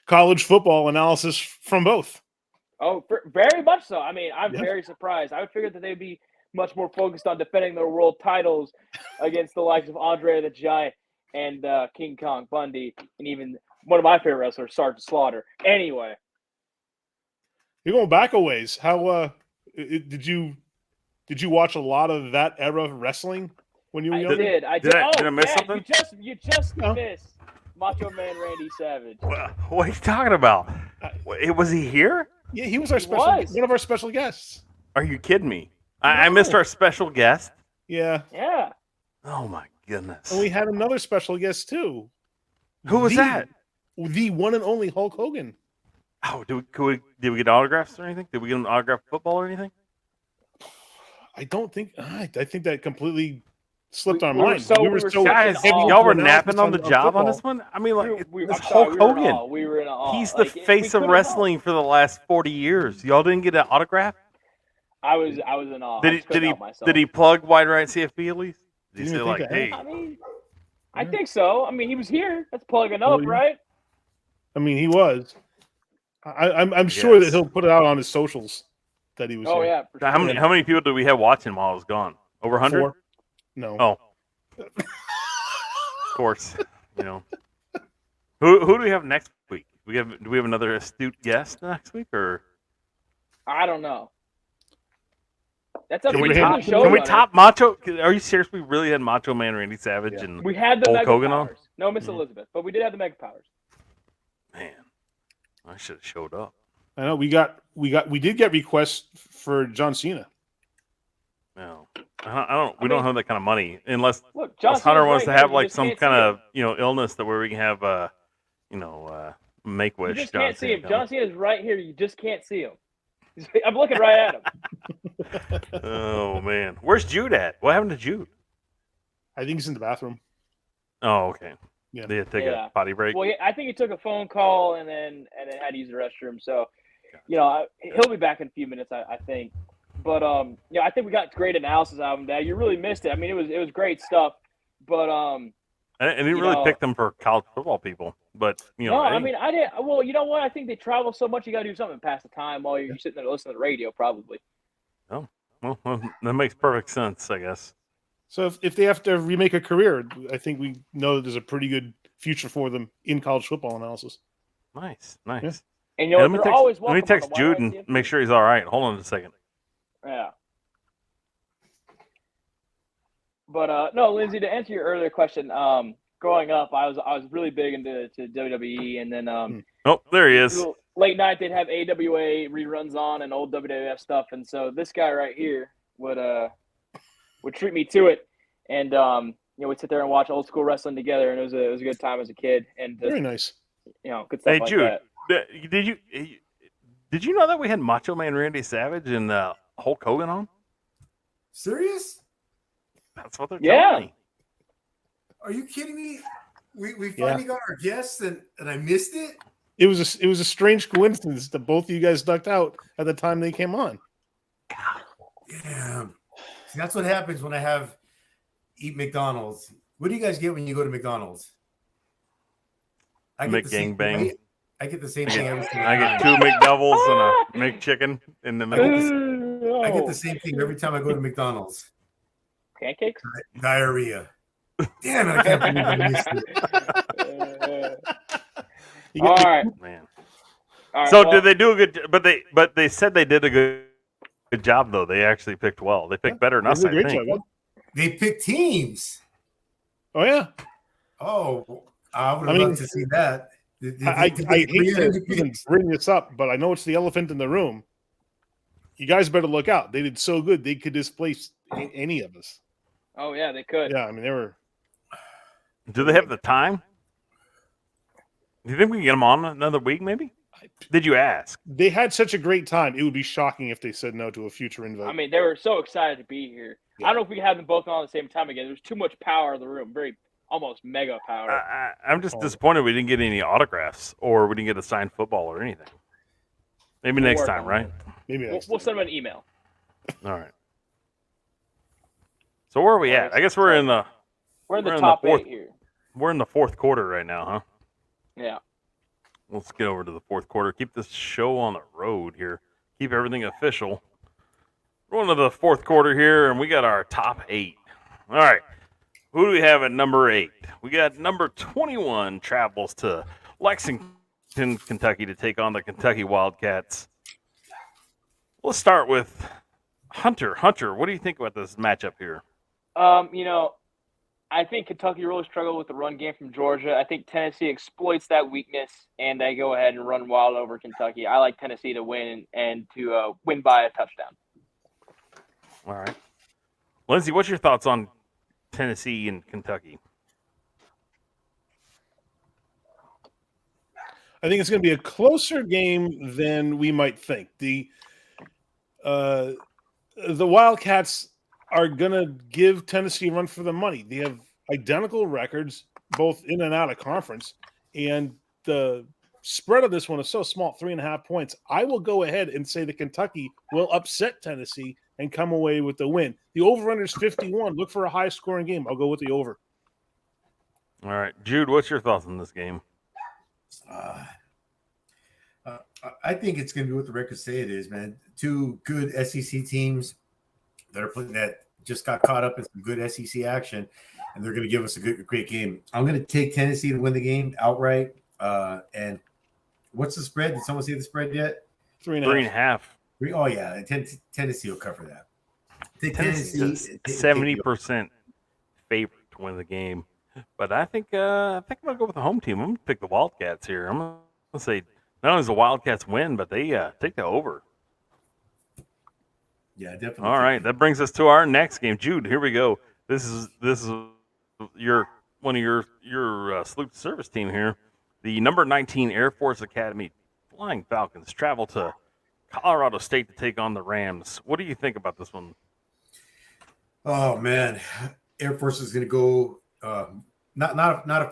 college football analysis from both. Oh, very much so. I mean, I'm Yeah. very surprised. I would figure that they'd be much more focused on defending their world titles against the likes of Andre the Giant and King Kong Bundy, and even one of my favorite wrestlers, Sergeant Slaughter. Anyway, You're going back a ways. How did you watch a lot of that era of wrestling when you were I young? did. I Did did. I- Oh, did I miss yeah, something? You just No. missed Macho Man Randy Savage. What are you talking about? Was he here? Yeah, he was our He special, was. one of our special guests. Are you kidding me? I missed No. our special guest. Yeah, Yeah. Oh my goodness. and we had another special guest too. Who was The- that? The one and only Hulk Hogan. Oh, did we get autographs or anything? Did we get an autographed football or anything? I don't think. I think that completely slipped our We were minds. so- we we were were so so Guys, in awe. y'all were heavy napping on the analysis job on football. this one. I mean, like I'm it's sorry, Hulk we were in Hogan. awe. We were in awe. He's the Like, we face of couldn't help. wrestling for the last 40 years. Y'all didn't get an autograph? I was in awe. I Did just couldn't he help myself. did he plug Wide Right CFB at least? Did he Didn't say even like, think to hey, I mean, I think so. I mean, he was here. That's plugging up, Well, yeah. right? I mean, he was. I'm sure that Yes. he'll put it out on his socials that he was Oh here. yeah. For how sure. many people did we have watching while I was gone? Over 100? 4. No. Oh. Of course. You know. Who do we have next week? Do we have another astute guest next week or I don't know. That's up can to we you, top- the show can we runner. top Macho? Are you serious? We really had Macho Man Randy Savage Yeah. and We had the Hulk Mega Hogan on? Powers. No, Miss Mhm. Elizabeth, but we did have the Mega Powers. man, I should have showed up. I know we did get requests for John Cena. No, I don't. We I don't mean- have that kind of money unless Look, John Hunter Cena's wants right to here. have You like just some can't kind see him. of illness that where we can have make You wish. just can't see him. John Cena's right here. You just can't see him. I'm looking right at him. Oh man, where's Jude at? What happened to Jude? I think he's in the bathroom. Oh okay. Yeah. They had to take Yeah. a potty break. Well, I think he took a phone call and then had to use the restroom. So, he'll be back in a few minutes, I think. But I think we got great analysis out of him, Dad. You really missed it. I mean, it was great stuff. But I didn't you really know- pick them for college football people, but no, I hey, mean, I didn't. Well, you know what? I think they travel so much. You got to do something to pass the time while you're sitting there listening to the radio, probably. well, that makes perfect sense, I guess. So if they have to remake a career, I think we know that there's a pretty good future for them in college football analysis. Nice. Yeah. And Hey, they're always let me welcome. text on the Jude YYCFP. and make sure he's all right. Hold on a second. Yeah. But no, Lindsay, to answer your earlier question, growing up, I was really big into WWE, and then Oh, there he is. late night they'd have AWA reruns on and old WWF stuff, and so this guy right here would treat me to it, and we'd sit there and watch old school wrestling together, and it was a good time as a kid, and Very nice. good stuff Hey, like Jude. that. Did you know that we had Macho Man Randy Savage and Hulk Hogan on? Serious? That's what they're Yeah. telling me. Are you kidding me? We finally got our guests and I missed it. It was a strange coincidence that both of you guys ducked out at the time they came on. Yeah. See, that's what happens when I eat McDonald's. What do you guys get when you go to McDonald's? I get the same McGangbang. thing- I get the same thing every single I get time. 2 McDoubles and a McChicken in the middle. I get the same thing every time I go to McDonald's. Pancakes. Diarrhea. Damn it! I can't believe I missed it. You All got- right. Man. All right. So well, did they do a good? But they said they did a good job though. They actually picked well. They picked better than they us, did a I great think. job, They pick teams. Oh yeah, Oh, I would I have mean, loved to see that. Did I they hate really to pick- even bring this up, but I know it's the elephant in the room. You guys better look out. They did so good they could displace any of us. Oh yeah, they could. Yeah, I mean they were. Do they have the time? Do you think we can get them on another week? Maybe. Did you ask? They had such a great time. It would be shocking if they said no to a future invite. I mean, they were so excited to be here. Yeah. I don't know if we could have them both on at the same time again. There's too much power in the room. Very almost mega power. I'm just disappointed we didn't get any autographs or we didn't get a signed football or anything. Maybe We'll next work time, on right? Maybe we'll next send time. them an email. All right. So where are we at? I guess we're in the We're in the We're in the top fourth. 8 here. we're in the fourth quarter right now, huh? Yeah. Let's get over to the fourth quarter. Keep this show on the road here. Keep everything official. We're going to the fourth quarter here, and we got our top 8. All right. Who do we have at number 8? We got number 21 travels to Lexington, Kentucky to take on the Kentucky Wildcats. Let's start with Hunter. Hunter, what do you think about this matchup here? I think Kentucky really struggled with the run game from Georgia. I think Tennessee exploits that weakness, and they go ahead and run wild over Kentucky. I like Tennessee to win and to win by a touchdown. All right. Lindsay, what's your thoughts on Tennessee and Kentucky? I think it's going to be a closer game than we might think. The Wildcats are going to give Tennessee a run for the money. They have identical records, both in and out of conference, and the spread of this one is so small, 3.5 points. I will go ahead and say that Kentucky will upset Tennessee and come away with the win. The over-under is 51. Look for a high-scoring game. I'll go with the over. All right, Jude, what's your thoughts on this game? I think it's going to be what the records say it is, man. Two good SEC teams that just got caught up in some good SEC action, and they're going to give us a great game. I'm going to take Tennessee to win the game outright. And what's the spread? Did someone say the spread yet? 3.5. Oh, yeah. Tennessee will cover that. Take Tennessee's 70% favorite to win the game. But I think I'm going to go with the home team. I'm going to pick the Wildcats here. I'm going to say not only does the Wildcats win, but they take the over. Yeah, definitely. All right, that brings us to our next game. Jude, here we go. This is one of your salute service team here. The number 19 Air Force Academy Flying Falcons travel to Colorado State to take on the Rams. What do you think about this one? Oh man, Air Force is going to go not a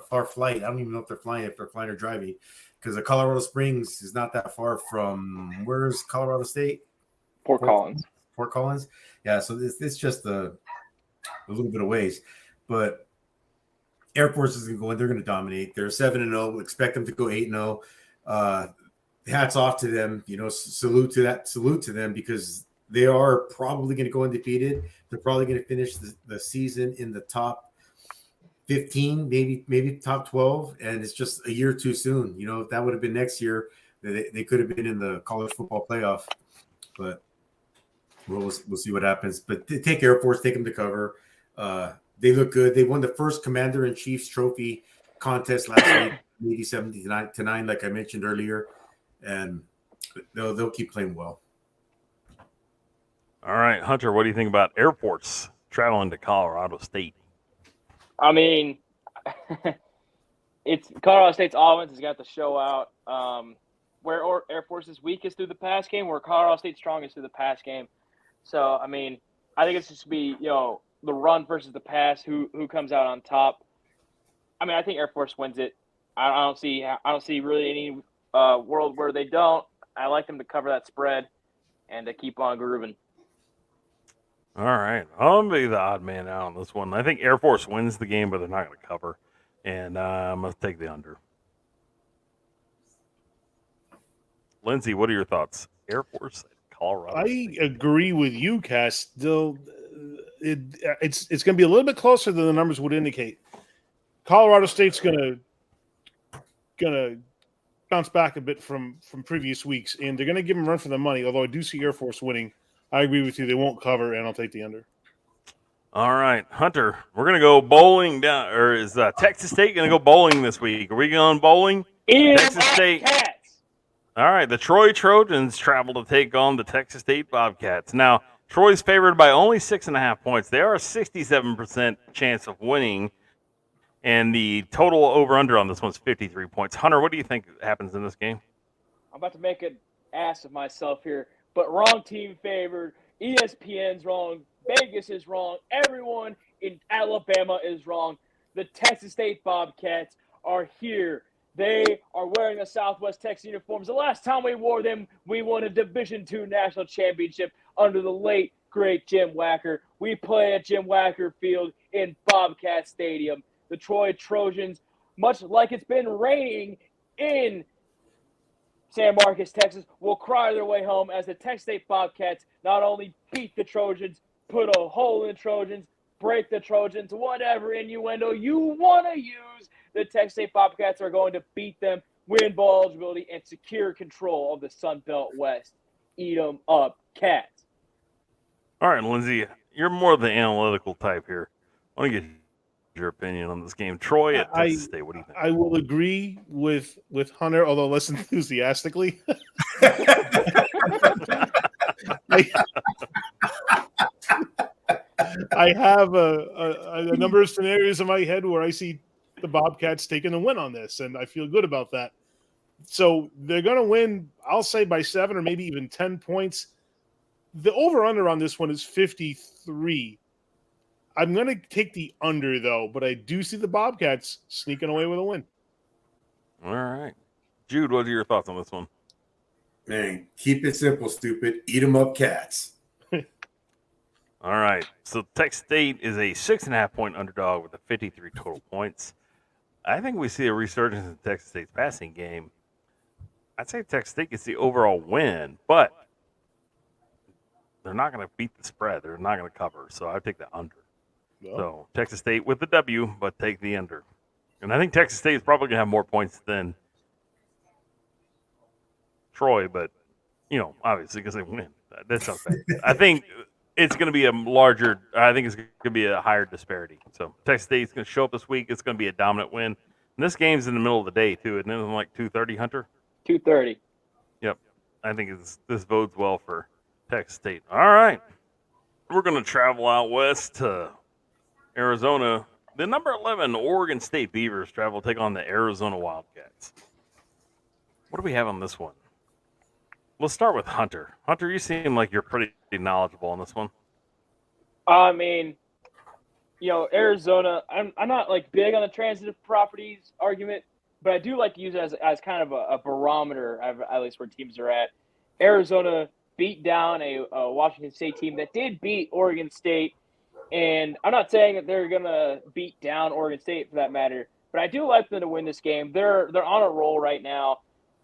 far flight. I don't even know if they're flying or driving, because the Colorado Springs is not that far from where's Colorado State? Fort Collins. Fort Collins. Yeah, so it's just a little bit of ways, but Air Force is going to go in. They're going to dominate. They're 7-0. Expect them to go 8-0. Hats off to them. Salute to them, because they are probably going to go undefeated. They're probably going to finish the season in the top 15, maybe top 12, and it's just a year too soon. If that would have been next year, they could have been in the college football playoff. But we'll see what happens. But take Air Force, take them to cover. They look good. They won the first Commander-in-Chief's Trophy contest last week, 87-9, like I mentioned earlier, and they'll keep playing well. All right, Hunter, what do you think about Air Force traveling to Colorado State? I mean, it's Colorado State's offense has got to show out. Where Air Force is weakest through the pass game, where Colorado State's strongest through the pass game. So, I mean, I think it's just be the run versus the pass, who comes out on top. I mean, I think Air Force wins it. I don't see really any world where they don't. I like them to cover that spread and to keep on grooving. All right, I'm going to be the odd man out on this one. I think Air Force wins the game, but they're not going to cover, and I'm going to take the under. Lindsay, what are your thoughts? Air Force, Colorado. I agree with you, Cass. Still, it's going to be a little bit closer than the numbers would indicate. Colorado State's going to bounce back a bit from previous weeks, and they're going to give them a run for the money. Although I do see Air Force winning. I agree with you. They won't cover, and I'll take the under. All right, Hunter, we're going to go bowling down, or is Texas State going to go bowling this week? Are we going bowling? Texas State. Cats. All right, the Troy Trojans travel to take on the Texas State Bobcats. Now, Troy's favored by only 6.5 points. They are a 67% chance of winning, and the total over-under on this one's 53 points. Hunter, what do you think happens in this game? I'm about to make an ass of myself here, but wrong team favored. ESPN's wrong. Vegas is wrong. Everyone in Alabama is wrong. The Texas State Bobcats are here. They are wearing the Southwest Texas uniforms. The last time we wore them, we won a Division II national championship under the late, great Jim Wacker. We play at Jim Wacker Field in Bobcat Stadium. The Troy Trojans, much like it's been raining in San Marcos, Texas, will cry their way home as the Texas State Bobcats not only beat the Trojans, put a hole in the Trojans, break the Trojans, whatever innuendo you want to use, the Texas State Bobcats are going to beat them, win bowl eligibility, and secure control of the Sun Belt West. Eat 'em up, Cats. All right, Lindsay, you're more the analytical type here. I want to get your opinion on this game. Troy at Texas State, what do you think? I will agree with Hunter, although less enthusiastically. I have a number of scenarios in my head where I see the Bobcats taking the win on this, and I feel good about that. So they're going to win, I'll say, by 7 or maybe even 10 points. The over-under on this one is 53. I'm going to take the under, though, but I do see the Bobcats sneaking away with a win. All right. Jude, what are your thoughts on this one? Man, keep it simple, stupid. Eat 'em up, cats. All right. So Texas State is a 6.5-point underdog with a 53 total points. I think we see a resurgence in Texas State's passing game. I'd say Texas State gets the overall win, but they're not going to beat the spread. They're not going to cover. So I take the under. No. So Texas State with the W, but take the under. And I think Texas State is probably going to have more points than Troy, but, obviously because they win. That's not bad. I think it's going to be I think it's going to be a higher disparity. So Texas State's going to show up this week. It's going to be a dominant win. And this game's in the middle of the day, too. Isn't it like 2:30, Hunter? 2:30. Yep. I think this bodes well for Texas State. All right. We're going to travel out west to Arizona. The number 11 Oregon State Beavers travel to take on the Arizona Wildcats. What do we have on this one? Let's start with Hunter. Hunter, you seem like you're pretty knowledgeable on this one. I mean, Arizona, I'm not like big on the transitive properties argument, but I do like to use it as kind of a barometer, at least where teams are at. Arizona beat down a Washington State team that did beat Oregon State, and I'm not saying that they're going to beat down Oregon State for that matter, but I do like them to win this game. They're on a roll right now.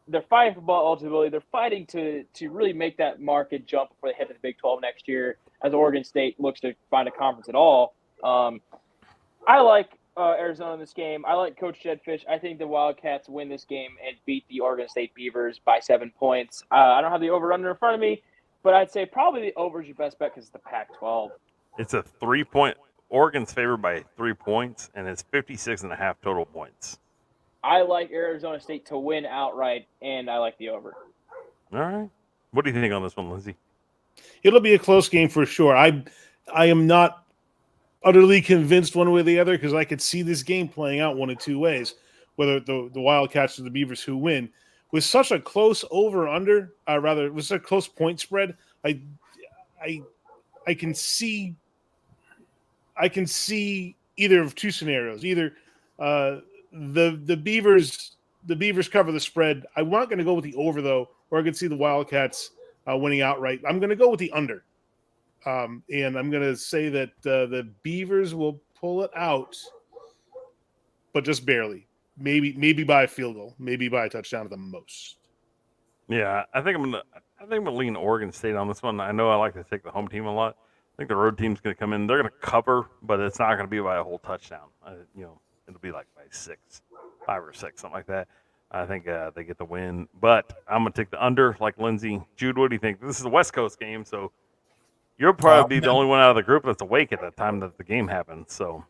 They're fighting for ball eligibility. They're fighting to really make that market jump before they head to the Big 12 next year, as Oregon State looks to find a conference at all. I like Arizona in this game. I like Coach Jed Fish. I think the Wildcats win this game and beat the Oregon State Beavers by 7 points. I don't have the over-under in front of me, but I'd say probably the over is your best bet because it's the Pac-12. It's a 3-point. Oregon's favored by 3 points, and it's 56.5 total points. I like Arizona State to win outright, and I like the over. All right. What do you think on this one, Lindsay? It'll be a close game for sure. I am not utterly convinced one way or the other because I could see this game playing out one of two ways, whether the Wildcats or the Beavers who win. With such a close over-under, with such a close point spread, I can see either of two scenarios. Either the Beavers cover the spread. I'm not going to go with the over though, or I could see the Wildcats winning outright. I'm going to go with the under, and I'm going to say that the Beavers will pull it out, but just barely. Maybe by a field goal, maybe by a touchdown at the most. Yeah, I think I'm gonna lean Oregon State on this one. I know I like to take the home team a lot. I think the road team's going to come in. They're going to cover, but it's not going to be by a whole touchdown. It'll be like by 5 or 6, something like that. I think they get the win, but I'm going to take the under like Lindsay. Jude, what do you think? This is a West Coast game, so you'll probably be the only one out of the group that's awake at the time that the game happens. So,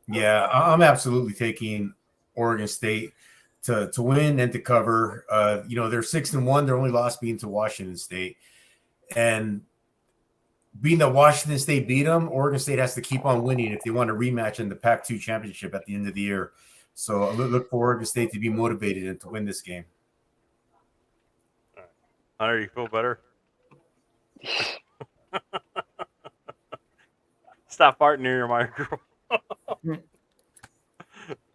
yeah, I'm absolutely taking Oregon State to win and to cover. They're 6-1. Their only loss being to Washington State, and being that Washington State beat them, Oregon State has to keep on winning if they want a rematch in the Pac-2 championship at the end of the year. So I look for Oregon State to be motivated and to win this game. Hunter, you feel better? Stop farting near your microphone.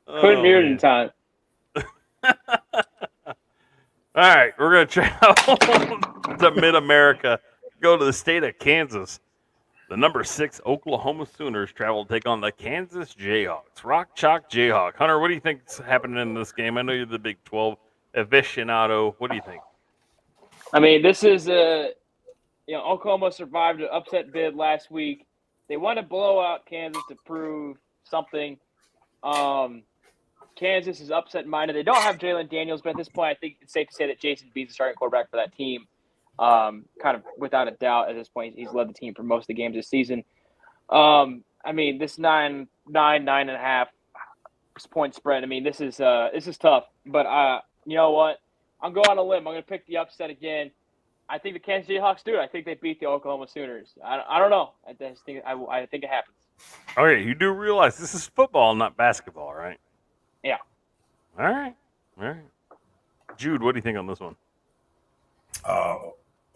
Couldn't mute it in time. All right, we're going to travel to mid-America, go to the state of Kansas. The number 6 Oklahoma Sooners travel to take on the Kansas Jayhawks. Rock Chalk Jayhawk. Hunter, what do you think's happening in this game? I know you're the Big 12 aficionado. What do you think? I mean, this is Oklahoma survived an upset bid last week. They want to blow out Kansas to prove something. Kansas is upset-minded. They don't have Jalen Daniels, but at this point, I think it's safe to say that Jason Bean's the starting quarterback for that team. Kind of without a doubt at this point, he's led the team for most of the games this season. I mean, this 9.5 point spread. I mean, this is tough. But you know what? I'm going on a limb. I'm going to pick the upset again. I think the Kansas Jayhawks do it. I think they beat the Oklahoma Sooners. I don't know. I think it happens. Okay, you do realize this is football, not basketball, right? Yeah. All right. Jude, what do you think on this one?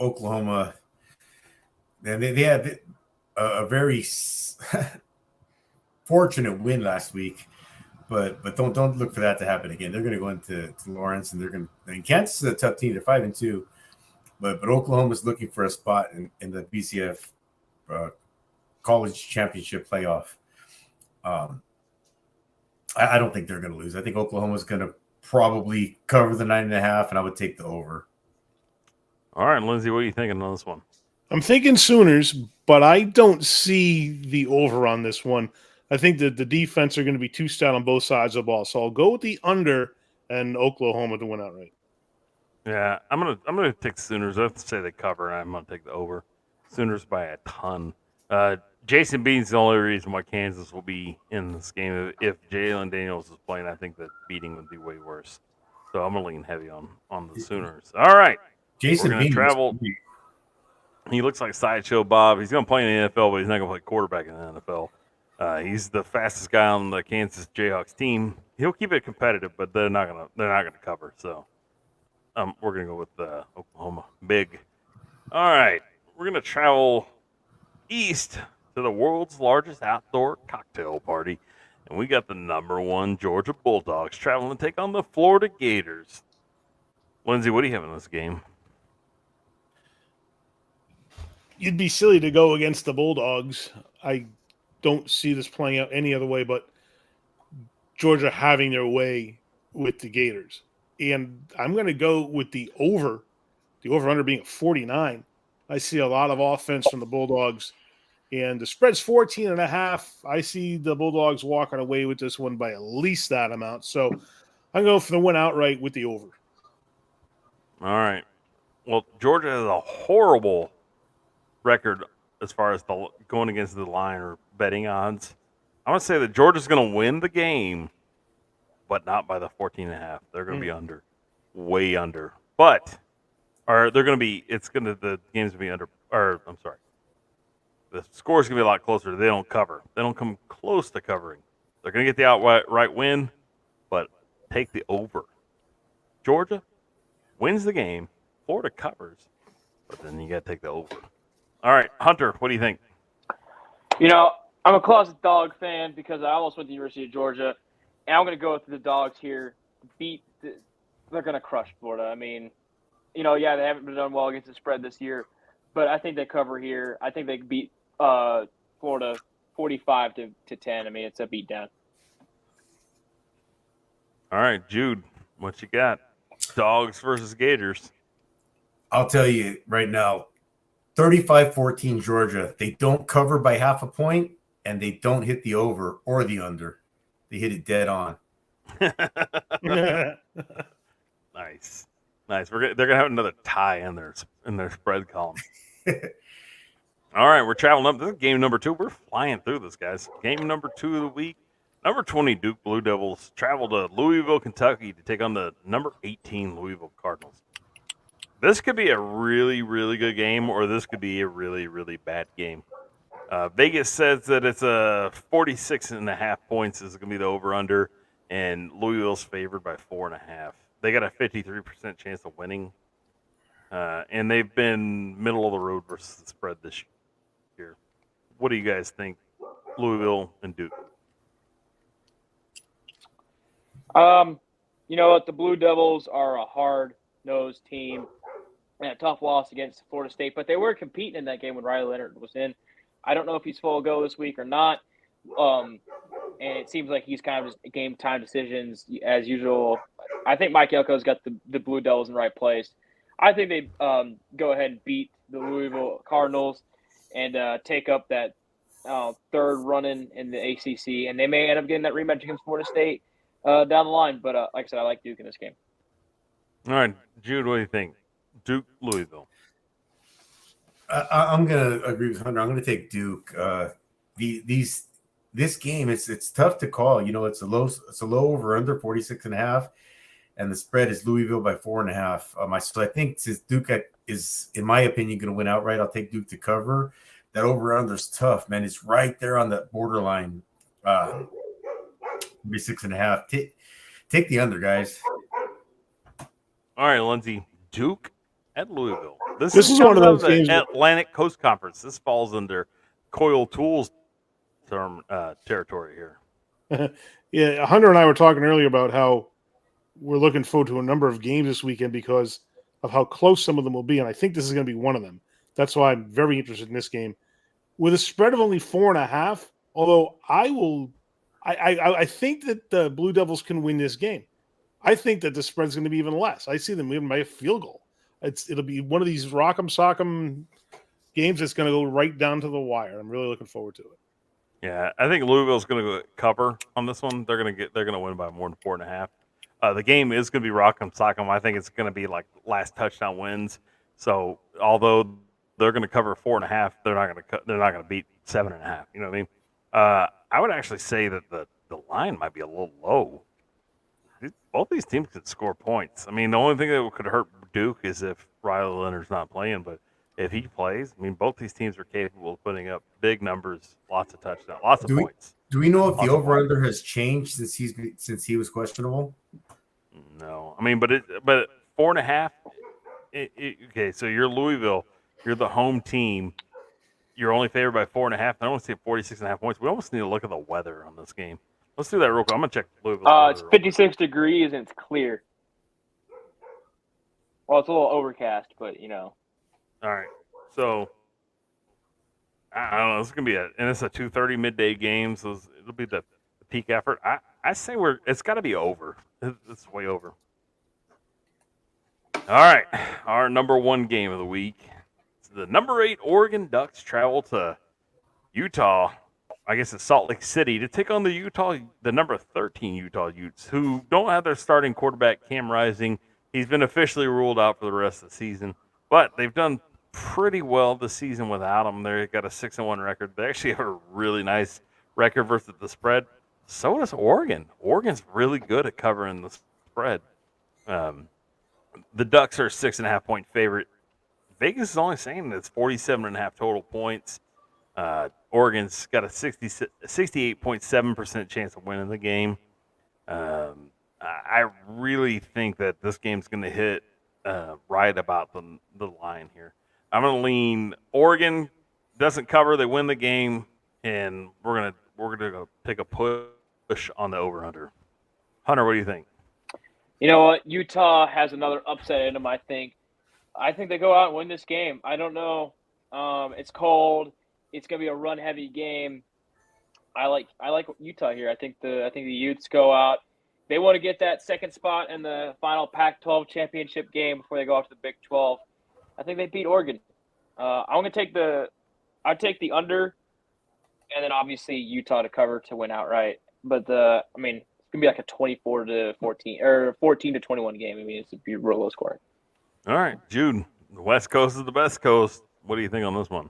Oklahoma, and they had a very fortunate win last week, but don't look for that to happen again. They're going to go into Lawrence, and they're going to. And Kansas is a tough team. They're 5-2, but Oklahoma's looking for a spot in the BCF college championship playoff. I don't think they're going to lose. I think Oklahoma's going to probably cover the 9.5, and I would take the over. All right, Lindsay, what are you thinking on this one? I'm thinking Sooners, but I don't see the over on this one. I think that the defense are going to be too stout on both sides of the ball. So I'll go with the under and Oklahoma to win outright. Yeah, I'm gonna take the Sooners. I have to say they cover, and I'm gonna take the over. Sooners by a ton. Jason Bean's the only reason why Kansas will be in this game. If Jalen Daniels is playing, I think that beating would be way worse. So I'm gonna lean heavy on the Sooners. All right, Jason we're gonna Bean travel. He looks like Sideshow Bob. He's gonna play in the NFL, but he's not gonna play quarterback in the NFL. He's the fastest guy on the Kansas Jayhawks team. He'll keep it competitive, but they're not gonna cover. So we're gonna go with Oklahoma big. All right, we're gonna travel east to the world's largest outdoor cocktail party, and we got the #1 Georgia Bulldogs traveling to take on the Florida Gators. Lindsay, what do you have in this game? You'd be silly to go against the Bulldogs. I don't see this playing out any other way but Georgia having their way with the Gators. And I'm going to go with the over-under being 49. I see a lot of offense from the Bulldogs, and the spread's 14.5. I see the Bulldogs walking away with this one by at least that amount. So I'm going for the win outright with the over. All right. Well, Georgia has a horrible record as far as going against the line or betting odds. I'm going to say that Georgia's going to win the game, but not by the 14.5. They're going to be under, way under. But, or they're going to be, the game's going to be under, or I'm sorry. The score's going to be a lot closer. They don't cover. They don't come close to covering. They're going to get the outright win, but take the over. Georgia wins the game. Florida covers, but then you got to take the over. All right, Hunter, what do you think? You know, I'm a closet dog fan because I almost went to the University of Georgia, and I'm going to go with the dogs here. They're going to crush Florida. I mean, you know, yeah, they haven't been done well against the spread this year, but I think they cover here. I think they beat Florida 45-10. I mean, it's a beatdown. All right, Jude, what you got? Dogs versus Gators. I'll tell you right now, 35-14 Georgia. They don't cover by half a point, and they don't hit the over or the under. They hit it dead on. Nice. They're gonna have another tie in their spread column. All right, we're traveling up. This is game number 2. We're flying through this, guys. Game number 2 of the week. Number 20 Duke Blue Devils travel to Louisville, Kentucky to take on the number 18 Louisville Cardinals. This could be a really, really good game, or this could be a really, really bad game. Vegas says that it's a 46.5 points is going to be the over-under, and Louisville's favored by 4.5. They got a 53% chance of winning, and they've been middle of the road versus the spread this year. What do you guys think, Louisville and Duke? You know what? The Blue Devils are a hard-nosed team and a tough loss against Florida State, but they were competing in that game when Riley Leonard was in. I don't know if he's full go this week or not, and it seems like he's kind of just game time decisions as usual. I think Mike Elko's got the Blue Devils in the right place. I think they go ahead and beat the Louisville Cardinals and take up that third run-in the ACC, and they may end up getting that rematch against Florida State down the line. But like I said, I like Duke in this game. All right, Jude, what do you think? Duke, Louisville. I'm going to agree with Hunter. I'm going to take Duke. This game, it's tough to call. You know, it's a low over under 46.5, and the spread is Louisville by 4.5. So I think since Duke is, in my opinion, going to win outright, I'll take Duke to cover. That over under is tough, man. It's right there on the borderline. 46.5. Take the under, guys. All right, Lindsay. Duke at Louisville. This is one comes of out those the games where- Atlantic Coast Conference. This falls under Coil Tools territory here. Yeah, Hunter and I were talking earlier about how we're looking forward to a number of games this weekend because of how close some of them will be, and I think this is going to be one of them. That's why I'm very interested in this game. With a spread of only 4.5, although I think that the Blue Devils can win this game. I think that the spread's going to be even less. I see them even by a field goal. It'll be one of these rock'em sock'em games that's going to go right down to the wire. I'm really looking forward to it. Yeah, I think Louisville's going to cover on this one. They're going to win by more than 4.5. The game is going to be rock'em sock'em. I think it's going to be like last touchdown wins. So although they're going to cover 4.5, they're not going to beat 7.5. You know what I mean? I would actually say that the line might be a little low. Both these teams could score points. I mean, the only thing that could hurt Duke is if Riley Leonard's not playing, but if he plays, I mean, both these teams are capable of putting up big numbers, lots of touchdowns, lots of points. Do we know if Lots the of over/under has changed since he was questionable? No, I mean, but 4.5. Okay, so you're Louisville, you're the home team. You're only favored by 4.5. I want to see 46.5 points. We almost need to look at the weather on this game. Let's do that real quick. I'm gonna check Louisville. It's 56 degrees and it's clear. Well, it's a little overcast, but you know. All right, so I don't know. This is gonna be and it's a 2:30 midday game, so it'll be the peak effort. I say it's got to be over. It's way over. All right, our number one game of the week. The number 8 Oregon Ducks travel to Utah. I guess it's Salt Lake City to take on the number 13 Utah Utes, who don't have their starting quarterback Cam Rising. He's been officially ruled out for the rest of the season, but they've done pretty well this season without him. They've got a 6-1 record. They actually have a really nice record versus the spread. So does Oregon. Oregon's really good at covering the spread. The Ducks are a 6.5 point favorite. Vegas is only saying it's 47.5 total points. Oregon's got a 68.7% chance of winning the game. I really think that this game's going to hit right about the line here. I'm going to lean Oregon doesn't cover, they win the game, and we're gonna take a push on the over/under. Hunter, what do you think? You know what? Utah has another upset in them, I think. I think they go out and win this game. I don't know. It's cold. It's gonna be a run-heavy game. I like Utah here. I think the Utes go out. They want to get that second spot in the final Pac-12 championship game before they go off to the Big 12. I think they beat Oregon. I'd take the under, and then obviously Utah to cover to win outright. But it's gonna be like a 24-14 or 14-21 game. I mean, it's gonna be real low scoring. All right, Jude. The West Coast is the best coast. What do you think on this one?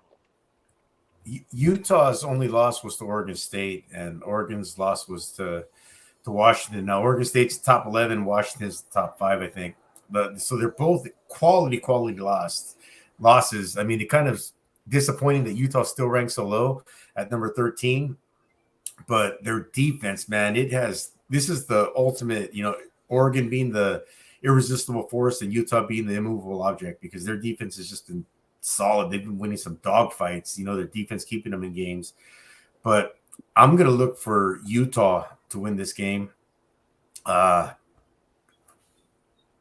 Utah's only loss was to Oregon State, and Oregon's loss was to Washington. Now, Oregon State's top 11, Washington's top 5, I think. But so they're both quality losses. I mean, it kind of disappointing that Utah still ranks so low at number 13. But their defense, man, this is the ultimate, Oregon being the irresistible force and Utah being the immovable object, because their defense has just been solid. They've been winning some dogfights, their defense keeping them in games. But I'm going to look for Utah to win this game.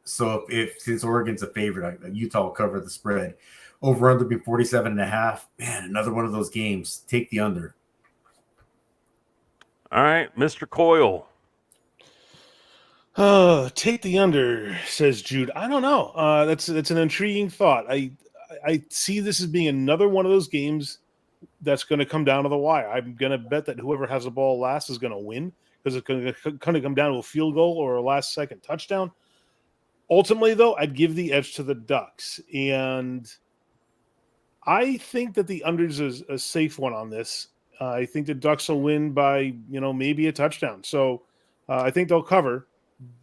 So since Oregon's a favorite, Utah will cover the spread. Over under be 47.5. Man, another one of those games. Take the under. All right, Mr. Coyle. Take the under, says Jude. I don't know. That's an intriguing thought. I see this as being another one of those games that's going to come down to the wire. I'm going to bet that whoever has the ball last is going to win, because it's going to kind of come down to a field goal or a last-second touchdown. Ultimately, though, I'd give the edge to the Ducks, and I think that the unders is a safe one on this. I think the Ducks will win by maybe a touchdown. So I think they'll cover,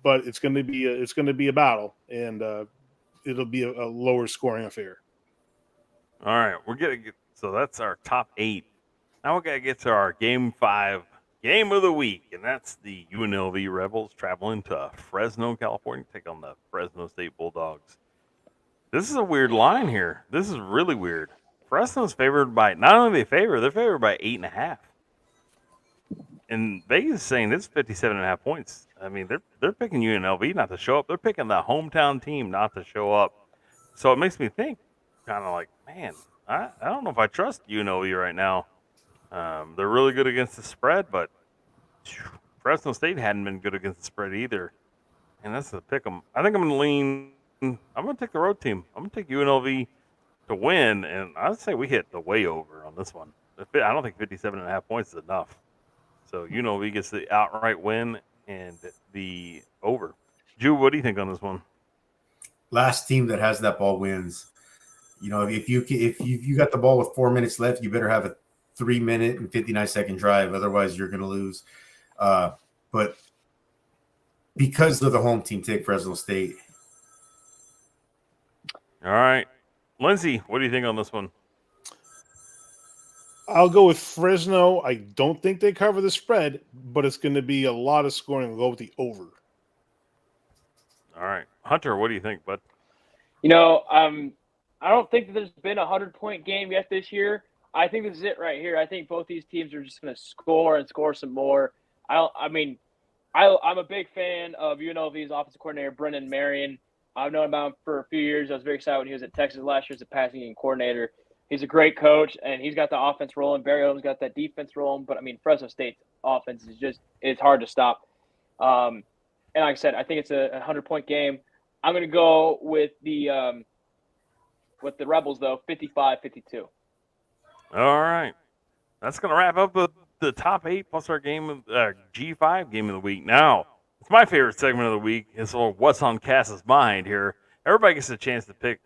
but it's going to be a battle, and it'll be a lower scoring affair. All right, so that's our top 8. Now we got to get to our game 5 game of the week, and that's the UNLV Rebels traveling to Fresno, California, to take on the Fresno State Bulldogs. This is a weird line here. This is really weird. Fresno's favored by, not only they're favored by 8.5. And Vegas is saying this is 57.5 points. I mean, they're picking UNLV not to show up. They're picking the hometown team not to show up. So it makes me think, kind of like, man, I don't know if I trust UNLV right now. They're really good against the spread, but Fresno State hadn't been good against the spread either. And that's the pick 'em. I think I'm going to take the road team. I'm going to take UNLV to win, and I'd say we hit the way over on this one. I don't think 57.5 points is enough. So UNLV gets the outright win and the over. Jude, what do you think on this one? Last team that has that ball wins. You know, if you got the ball with 4 minutes left, you better have a 3-minute and 59-second drive. Otherwise, you're going to lose. But because they're the home team, take Fresno State. All right. Lindsay, what do you think on this one? I'll go with Fresno. I don't think they cover the spread, but it's going to be a lot of scoring. I'll go with the over. All right. Hunter, what do you think, bud? You know, I don't think that there's been a 100-point game yet this year. I think this is it right here. I think both these teams are just going to score and score some more. I'm a big fan of UNLV's offensive coordinator, Brendan Marion. I've known about him for a few years. I was very excited when he was at Texas last year as a passing game coordinator. He's a great coach, and he's got the offense rolling. Barry Odom's got that defense rolling. But, I mean, Fresno State's offense is it's hard to stop. And like I said, I think it's a 100-point game. I'm going to go with the Rebels, though, 55-52. All right. That's going to wrap up the top 8 plus our G5 game of the week. Now, it's my favorite segment of the week. It's what's on Cass's mind here. Everybody gets a chance to pick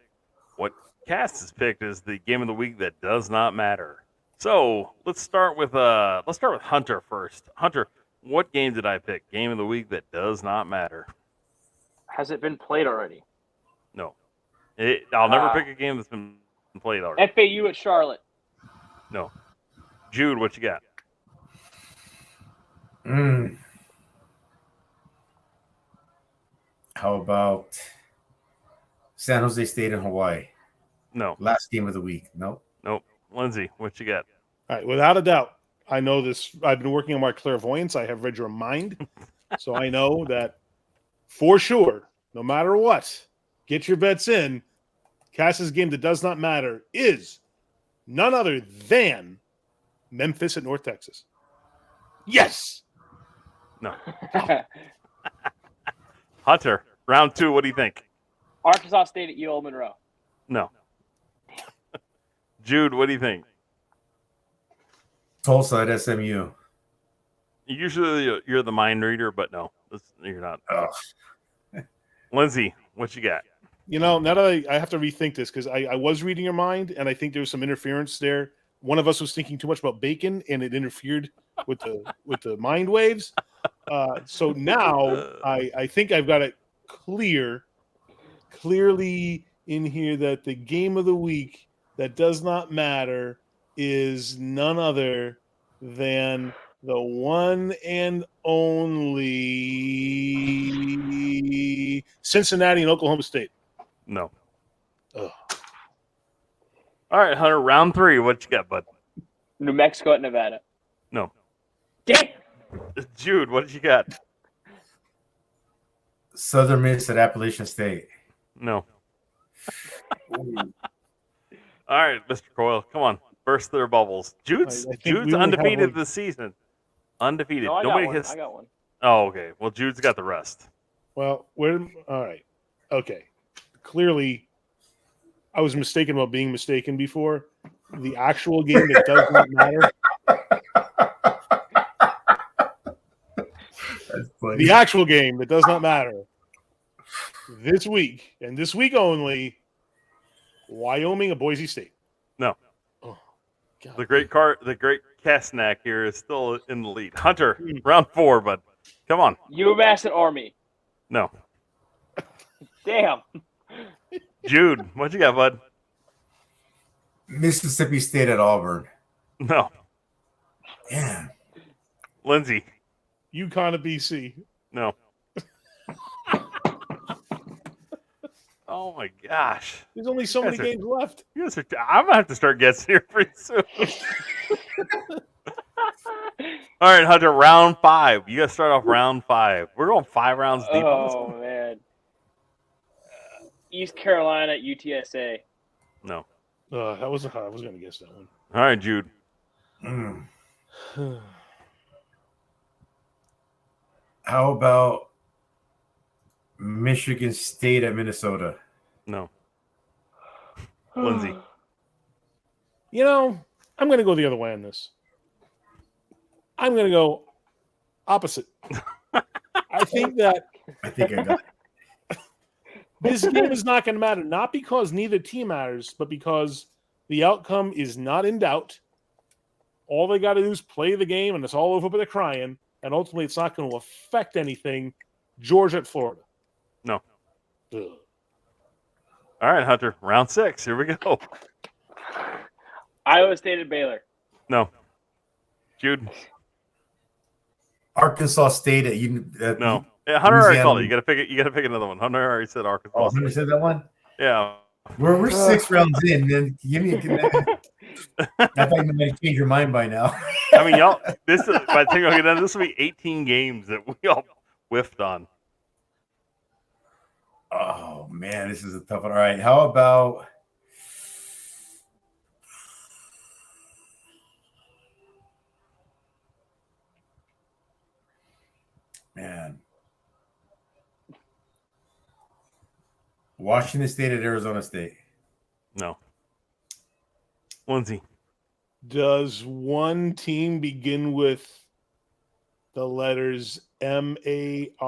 what Cass has picked as the game of the week that does not matter. So let's start with Hunter first. Hunter, what game did I pick? Game of the week that does not matter. Has it been played already? No. I'll never pick a game that's been played already. FAU at Charlotte. No. Jude, what you got? How about San Jose State and Hawaii? No. Last game of the week. Nope. Lindsay, what you got? All right, without a doubt, I know this. I've been working on my clairvoyance. I have read your mind. So I know that for sure, no matter what, get your bets in. Cass's game that does not matter is none other than Memphis at North Texas. Yes. No. Hunter, round 2, what do you think? Arkansas State at UL Monroe. No. Jude, what do you think? Tulsa at SMU. Usually you're the mind reader, but no, you're not. Lindsay, what you got? You know, now that I have to rethink this because I was reading your mind, and I think there was some interference there. One of us was thinking too much about bacon, and it interfered with the mind waves. So now I think I've got it clearly in here that the game of the week that does not matter is none other than the one and only Cincinnati and Oklahoma State. No. Ugh. All right, Hunter, round 3, what you got, bud? New Mexico at Nevada. No. Damn. Jude, what did you got? Southern Miss at Appalachian State. No. All right, Mr. Coyle, come on. Burst their bubbles. Jude's undefeated this season. Undefeated. No, I got one. Oh, okay. Well, Jude's got the rest. Well, all right. Okay. Clearly, I was mistaken about being mistaken before. The actual game that does not matter. The actual game that does not matter this week, and this week only, Wyoming at Boise State. No. Oh, God. The great Kastnak here is still in the lead. Hunter, round 4, bud. Come on. UMass at Army. No. Damn. Jude, what you got, bud? Mississippi State at Auburn. No. Yeah. Lindsay. UConn at BC. No. Oh my gosh. There's only so many Guys are- games left. You guys are, I'm gonna have to start guessing here pretty soon. All right, Hunter, round 5. You gotta start off round 5. We're going 5 rounds deep on this Oh one. man. East Carolina UTSA. No. I was going to guess that one. All right, Jude. Mm. How about Michigan State at Minnesota? No. Lindsay. You know, I'm going to go the other way on this. I'm going to go opposite. I think that I think I got it. this game is not going to matter, not because neither team matters, but because the outcome is not in doubt. All they got to do is play the game, and it's all over, but they're crying. And ultimately, it's not going to affect anything. Georgia at Florida. No. Ugh. All right, Hunter. Round 6. Here we go. Iowa State at Baylor. No. Jude. Arkansas State at No. Yeah, Hunter already Louisiana. called it. You gotta pick another one. Hunter already said Arkansas. Oh, Hunter said that one. Yeah. We're 6 rounds in. Then give me. I thought you might change your mind by now. I mean, y'all. This is. By the time y'all get done, this will be 18 games that we all whiffed on. Oh man, this is a tough one. All right, how about man? Washington State at Arizona State. No. Lindsay. Does one team begin with the letters MARYLAND?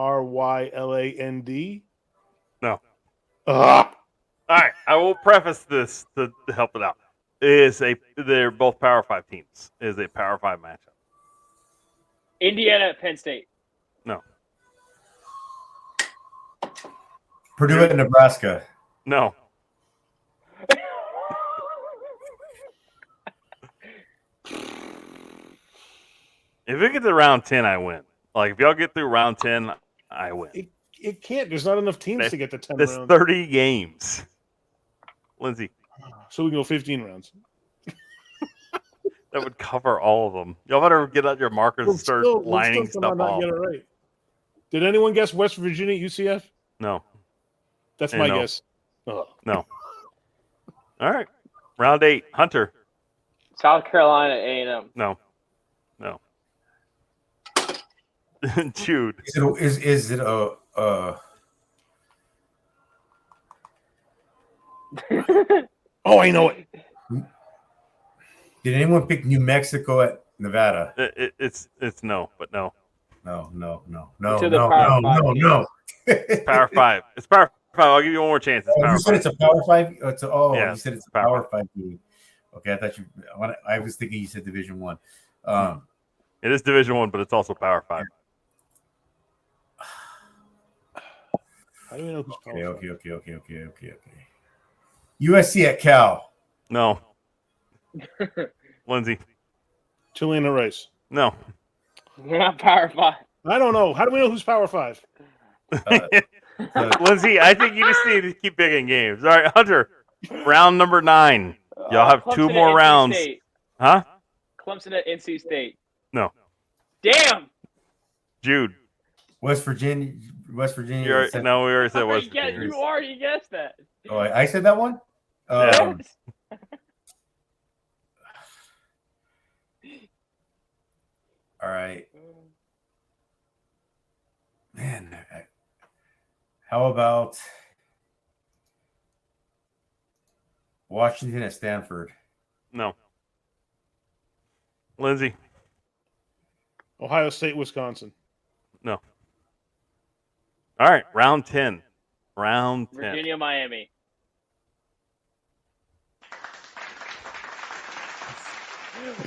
No. Ah, All right. I will preface this to help it out. They're both Power 5 teams. It is a Power 5 matchup. Indiana at Penn State. No. Purdue at Nebraska. No. If we get to round 10, I win. Like, if y'all get through round 10, I win. it can't. There's not enough teams to get to 10 That's rounds. 30 games. Lindsay, So we can go 15 rounds. that would cover all of them. Y'all better get out your markers and start lining still stuff not off. get it right. Did anyone guess West Virginia UCF? No. That's Hey, my no. guess. Oh. No. All right. Round 8. Hunter. South Carolina A&M. No. No. Jude. Is it a Oh, I know it. Did anyone pick New Mexico at Nevada? It's no, but no. No. To the Power Five teams. Power 5. It's Power 5. I'll give you one more chance. It's Oh, Power you said 5. it's a Power 5. Yeah, You said it's a Power Power 5 team. Okay, I thought you. I was thinking you said Division 1. It is Division 1, but it's also Power 5. How do we know who's Okay. USC at Cal. No. Lindsay. Tulane or Rice? No. We're not Power 5. I don't know. How do we know who's Power 5? Lindsay, I think you just need to keep picking games. All right, Hunter. Round number 9. Y'all have Clemson 2 at more NC rounds. State. Huh? Clemson at NC State. No. Damn. Jude. West Virginia. We already said West Virginia. You already guessed that. Oh, I said that one. Yeah. Yes. All right, man. How about Washington at Stanford? No. Lindsay. Ohio State, Wisconsin. No. All right, round 10. Round 10. Virginia, Miami.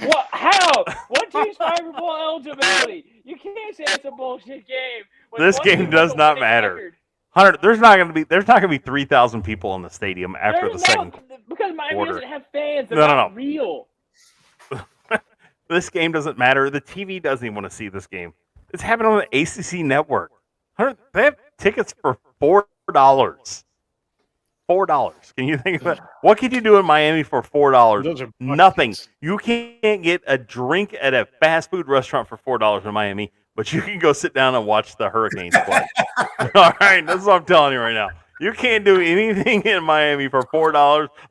What? How? What team's Fiber Bowl eligibility? You can't say it's a bullshit game. when This one game team does has a not winning matter. record. Hunter, there's not gonna be 3,000 people in the stadium after There's the second. because Miami quarter. doesn't have fans. They're No. not real. this game doesn't matter. The TV doesn't even want to see this game. It's happening on the ACC network. They have tickets for $4. $4. Can you think of it? What could you do in Miami for $4? Those are Nothing. buckets. You can't get a drink at a fast food restaurant for $4 in Miami, but you can go sit down and watch the Hurricanes play. All right, that's what I'm telling you right now. You can't do anything in Miami for $4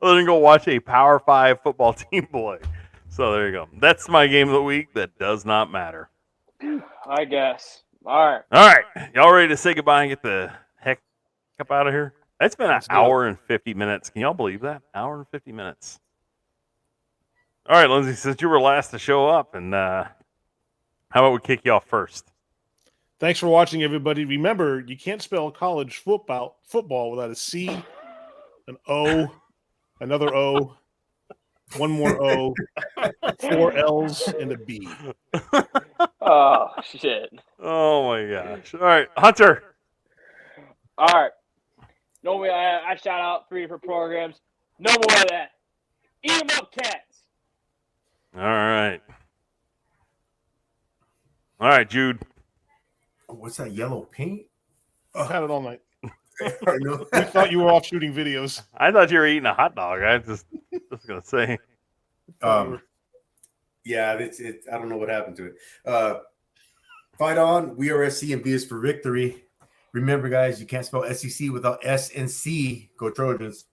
other than go watch a Power 5 football team play. So there you go. That's my game of the week that does not matter. I guess. All right. All right, y'all ready to say goodbye and get the heck up out of here? It's been an Let's do it. hour and 50 minutes. Can y'all believe that? Hour and 50 minutes. All right, Lindsay, since you were last to show up, and how about we kick you off first? Thanks for watching, everybody. Remember, you can't spell college football without a C, an O, another O, one more O, 4 L's, and a B. Oh, shit. Oh, my gosh. All right, Hunter. All right. Normally, I shout out 3 different programs. No more of that. Eat 'em up, cats. All right. All right, Jude. What's that yellow paint? I've had it all night. I know. We thought you were off shooting videos. I thought you were eating a hot dog. I just going to say. Yeah, it's I don't know what happened to it. Fight on. We are SC and B is for victory. Remember, guys, you can't spell SEC without S and C. Go Trojans.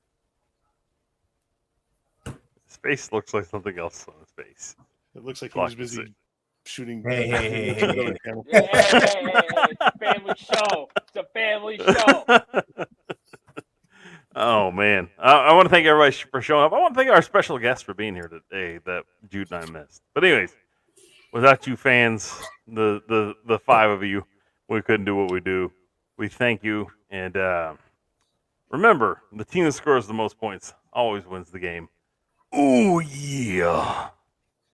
His face looks like something else on his face. It looks like he was Fuck, busy shooting. Hey. Hey, it's a family show. It's a family show. Oh, man. I want to thank everybody for showing up. I want to thank our special guest for being here today that Jude and I missed. But anyways, without you fans, the 5 of you, we couldn't do what we do. We thank you. And remember, the team that scores the most points always wins the game. Ooh, yeah.